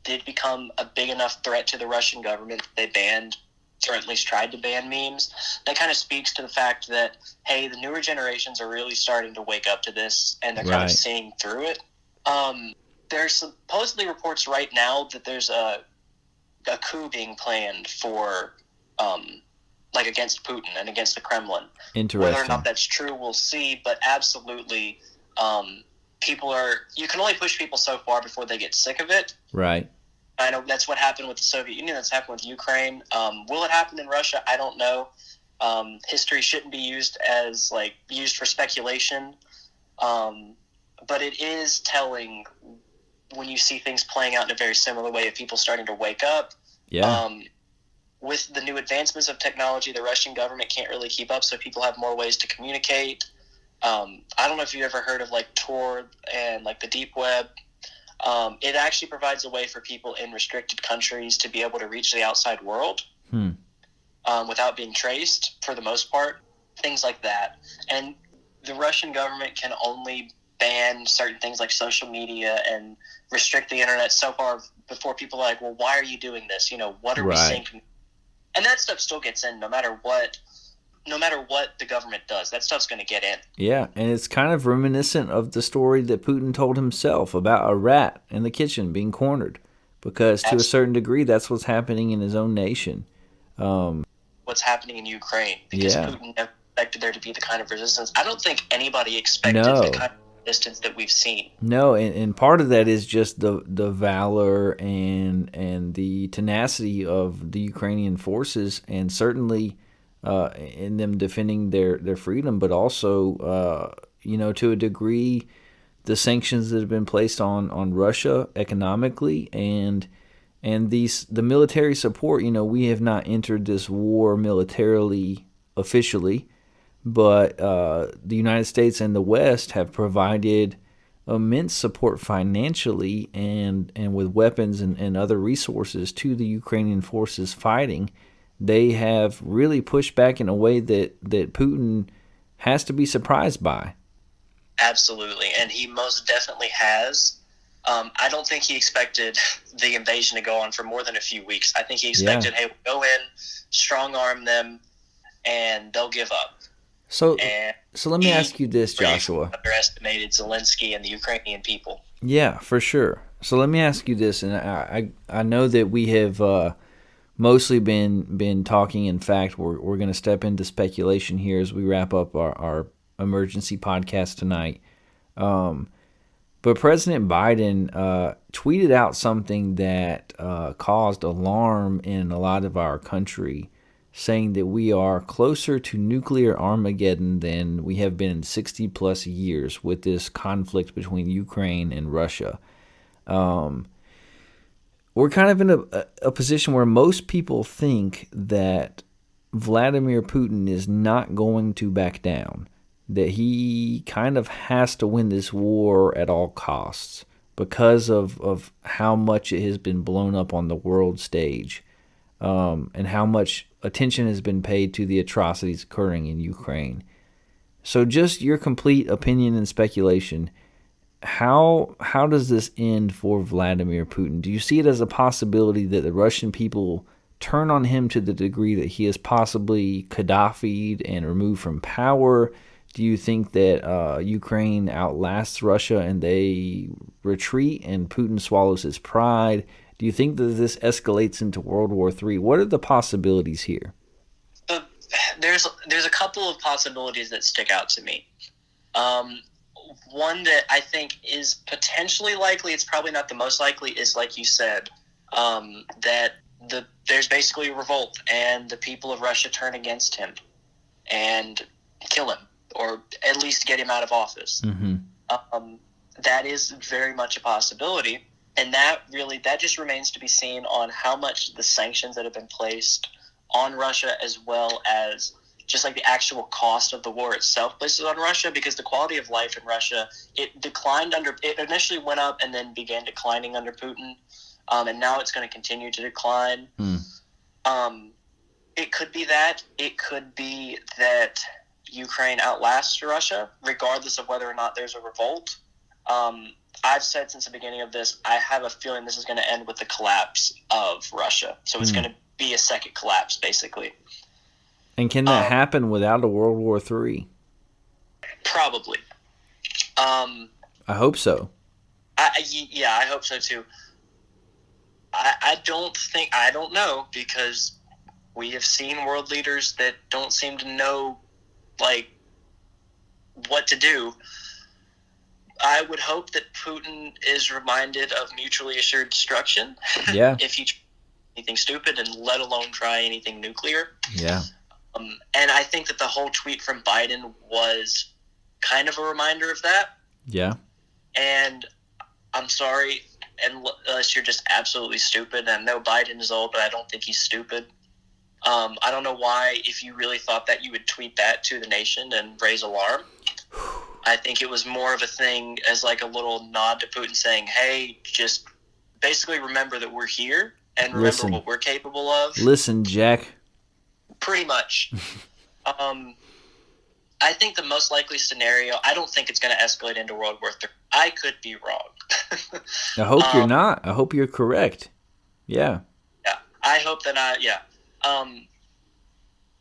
did become a big enough threat to the Russian government that they banned, or at least tried to ban memes, that kind of speaks to the fact that, hey, the newer generations are really starting to wake up to this, and they're kind of seeing through it. There's supposedly reports right now that there's a coup being planned for, like, against Putin and against the Kremlin. Interesting. Whether or not that's true, we'll see, but absolutely, you can only push people so far before they get sick of it. Right. I know that's what happened with the Soviet Union. That's happened with Ukraine. Will it happen in Russia? I don't know. History shouldn't be used for speculation. But it is telling when you see things playing out in a very similar way of people starting to wake up. Yeah. With the new advancements of technology, the Russian government can't really keep up, so people have more ways to communicate. I don't know if you've ever heard of like Tor and like the deep web. It actually provides a way for people in restricted countries to be able to reach the outside world without being traced, for the most part, things like that. And the Russian government can only ban certain things like social media and restrict the internet so far before people are like, well, why are you doing this? What are we seeing? And that stuff still gets in no matter what the government does. That stuff's going to get in. Yeah, and it's kind of reminiscent of the story that Putin told himself about a rat in the kitchen being cornered, because to a certain degree, that's what's happening in his own nation. What's happening in Ukraine, because Putin never expected there to be the kind of resistance. I don't think anybody expected the kind of resistance that we've seen. No, and part of that is just the valor and the tenacity of the Ukrainian forces, and certainly in them defending their freedom, but also, to a degree, the sanctions that have been placed on Russia economically and the military support. We have not entered this war militarily officially, but the United States and the West have provided immense support financially and with weapons and other resources to the Ukrainian forces fighting. They have really pushed back in a way that Putin has to be surprised by. Absolutely, and he most definitely has. I don't think he expected the invasion to go on for more than a few weeks. I think he expected, hey, we'll go in, strong-arm them, and they'll give up. So let me ask you this, Joshua. Underestimated Zelensky and the Ukrainian people. Yeah, for sure. So let me ask you this, and I know that we have mostly been talking. In fact, we're going to step into speculation here as we wrap up our emergency podcast tonight. But President Biden tweeted out something that caused alarm in a lot of our country, saying that we are closer to nuclear Armageddon than we have been in 60 plus years with this conflict between Ukraine and Russia. We're kind of in a position where most people think that Vladimir Putin is not going to back down, that he kind of has to win this war at all costs because of how much it has been blown up on the world stage, and how much attention has been paid to the atrocities occurring in Ukraine. So just your complete opinion and speculation, how does this end for Vladimir Putin? Do you see it as a possibility that the Russian people turn on him to the degree that he is possibly Gaddafi'd and removed from power? Do you think that Ukraine outlasts Russia and they retreat and Putin swallows his pride? Do you think that this escalates into World War III? What are the possibilities here? There's a couple of possibilities that stick out to me. One that I think is potentially likely, it's probably not the most likely, is like you said, that there's basically a revolt and the people of Russia turn against him and kill him, or at least get him out of office. Mm-hmm. That is very much a possibility. And that just remains to be seen on how much the sanctions that have been placed on Russia, as well as just like the actual cost of the war itself, places on Russia, because the quality of life in Russia, it initially went up and then began declining under Putin. And now it's going to continue to decline. It could be that. It could be that Ukraine outlasts Russia, regardless of whether or not there's a revolt. I've said since the beginning of this, I have a feeling this is going to end with the collapse of Russia. So it's going to be a second collapse, basically. And can that happen without a World War III? Probably. I hope so. I hope so too. I don't know, because we have seen world leaders that don't seem to know, like, what to do. I would hope that Putin is reminded of mutually assured destruction. Yeah. If he tries anything stupid, and let alone try anything nuclear. Yeah. And I think that the whole tweet from Biden was kind of a reminder of that. Yeah. And I'm sorry, unless you're just absolutely stupid. And I know Biden is old, but I don't think he's stupid. I don't know why, if you really thought that, you would tweet that to the nation and raise alarm. I think it was more of a thing as like a little nod to Putin saying, hey, just basically remember that we're here and remember what we're capable of. Listen, Jack. Pretty much. I think the most likely scenario, I don't think it's going to escalate into World War III. I could be wrong. I hope you're not. I hope you're correct. Yeah. Yeah. I hope that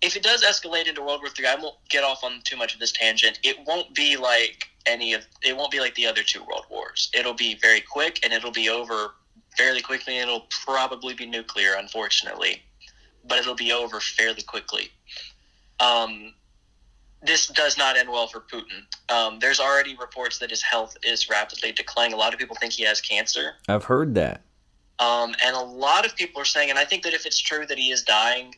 if it does escalate into World War III, I won't get off on too much of this tangent. It won't be like the other two world wars. It'll be very quick, and it'll be over fairly quickly, and it'll probably be nuclear, unfortunately. But it'll be over fairly quickly. This does not end well for Putin. There's already reports that his health is rapidly declining. A lot of people think he has cancer. I've heard that. And a lot of people are saying, and I think that if it's true that he is dying,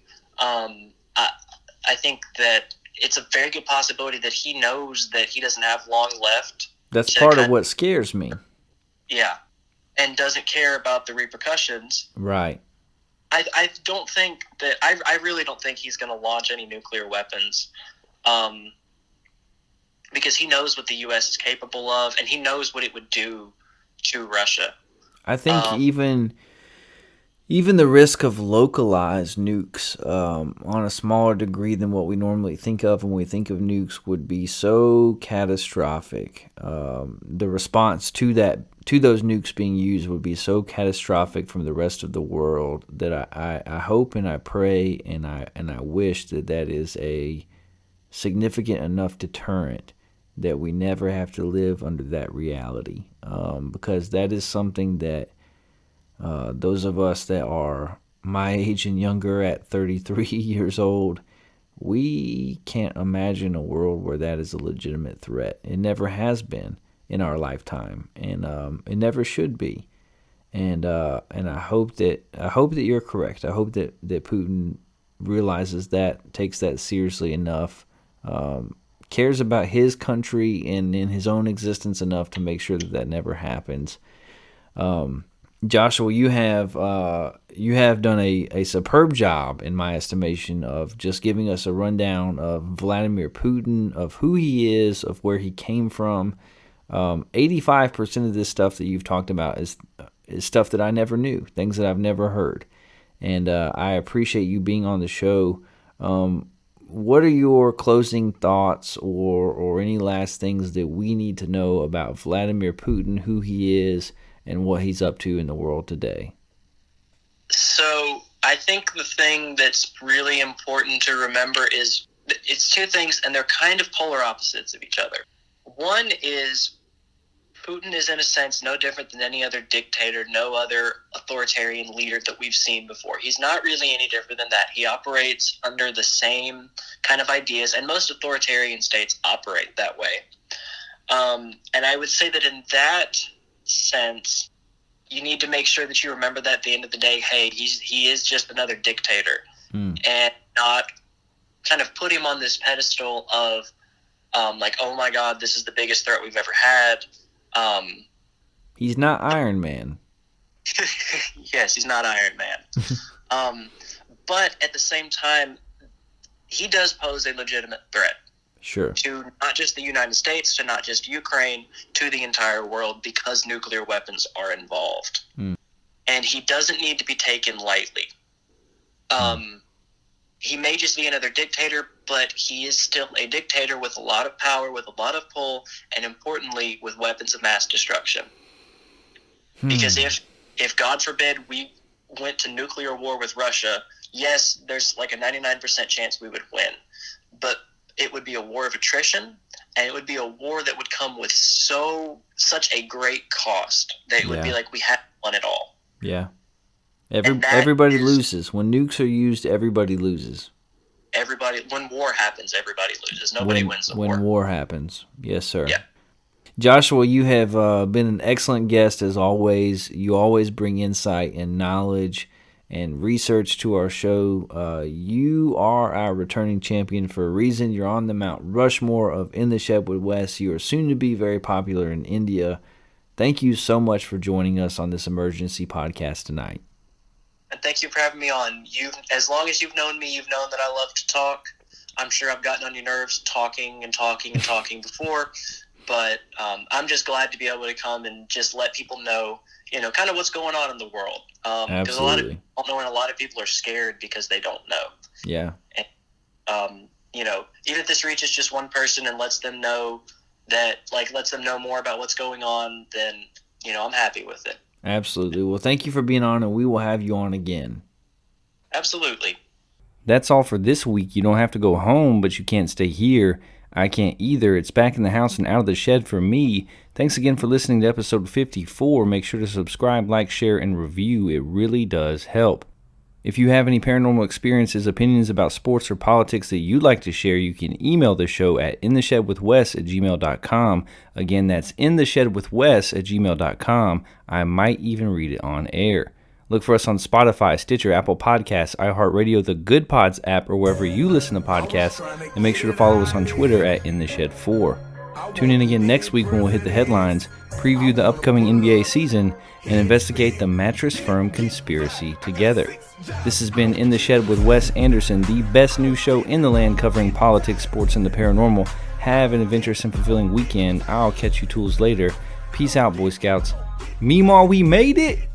I think that it's a very good possibility that he knows that he doesn't have long left. That's part of what scares me. Yeah. And doesn't care about the repercussions. Right. I don't think that I really don't think he's going to launch any nuclear weapons, because he knows what the U.S. is capable of, and he knows what it would do to Russia. I think even the risk of localized nukes on a smaller degree than what we normally think of when we think of nukes would be so catastrophic. The response to those nukes being used would be so catastrophic from the rest of the world that I hope and I pray and I wish that is a significant enough deterrent that we never have to live under that reality, because that is something that those of us that are my age and younger at 33 years old, we can't imagine a world where that is a legitimate threat. It never has been in our lifetime, and it never should be. And I hope that you're correct. I hope that Putin realizes that, takes that seriously enough, cares about his country and in his own existence enough to make sure that that never happens. Joshua, you have done a superb job, in my estimation, of just giving us a rundown of Vladimir Putin, of who he is, of where he came from. 85% of this stuff that you've talked about is stuff that I never knew, things that I've never heard. And I appreciate you being on the show. What are your closing thoughts or any last things that we need to know about Vladimir Putin, who he is, and what he's up to in the world today? So I think the thing that's really important to remember is it's two things, and they're kind of polar opposites of each other. One is Putin is, in a sense, no different than any other dictator, no other authoritarian leader that we've seen before. He's not really any different than that. He operates under the same kind of ideas, and most authoritarian states operate that way. And I would say that in that sense, you need to make sure that you remember that at the end of the day, hey, he is just another dictator, and not kind of put him on this pedestal of like, oh my God, this is the biggest threat we've ever had. He's not Iron Man. Yes, he's not Iron Man. But at the same time, he does pose a legitimate threat. Sure. To not just the United States, to not just Ukraine, to the entire world, because nuclear weapons are involved. And he doesn't need to be taken lightly. He may just be another dictator, but he is still a dictator with a lot of power, with a lot of pull, and importantly, with weapons of mass destruction. Because if God forbid we went to nuclear war with Russia, yes, there's like a 99% chance we would win. But it would be a war of attrition, and it would be a war that would come with such a great cost that it would be like we haven't won it all. Yeah. Everybody loses. When nukes are used, everybody loses. When war happens, everybody loses. Nobody wins the war. When war happens. Yes, sir. Yeah. Joshua, you have been an excellent guest as always. You always bring insight and knowledge and research to our show. You are our returning champion for a reason. You're on the Mount Rushmore of In the Shed with Wes. You are soon to be very popular in India. Thank you so much for joining us on this emergency podcast tonight. And thank you for having me on. As long as you've known me, you've known that I love to talk. I'm sure I've gotten on your nerves talking before, but I'm just glad to be able to come and just let people know, kind of what's going on in the world. Because a lot of people don't know, and a lot of people are scared because they don't know. Yeah. And, even if this reaches just one person and lets them know more about what's going on, then, I'm happy with it. Absolutely. Well, thank you for being on, and we will have you on again. Absolutely. That's all for this week. You don't have to go home, but you can't stay here. I can't either. It's back in the house and out of the shed for me. Thanks again for listening to episode 54. Make sure to subscribe, like, share, and review. It really does help. If you have any paranormal experiences, opinions about sports or politics that you'd like to share, you can email the show at intheshedwithwes@gmail.com. Again, that's intheshedwithwes@gmail.com. I might even read it on air. Look for us on Spotify, Stitcher, Apple Podcasts, iHeartRadio, the Good Pods app, or wherever you listen to podcasts. And make sure to follow us on Twitter at InTheShed4. Tune in again next week when we'll hit the headlines, preview the upcoming NBA season, and investigate the Mattress Firm conspiracy together. This has been In the Shed with Wes Anderson, the best news show in the land covering politics, sports, and the paranormal. Have an adventurous and fulfilling weekend. I'll catch you tools later. Peace out, Boy Scouts. Meemaw, we made it!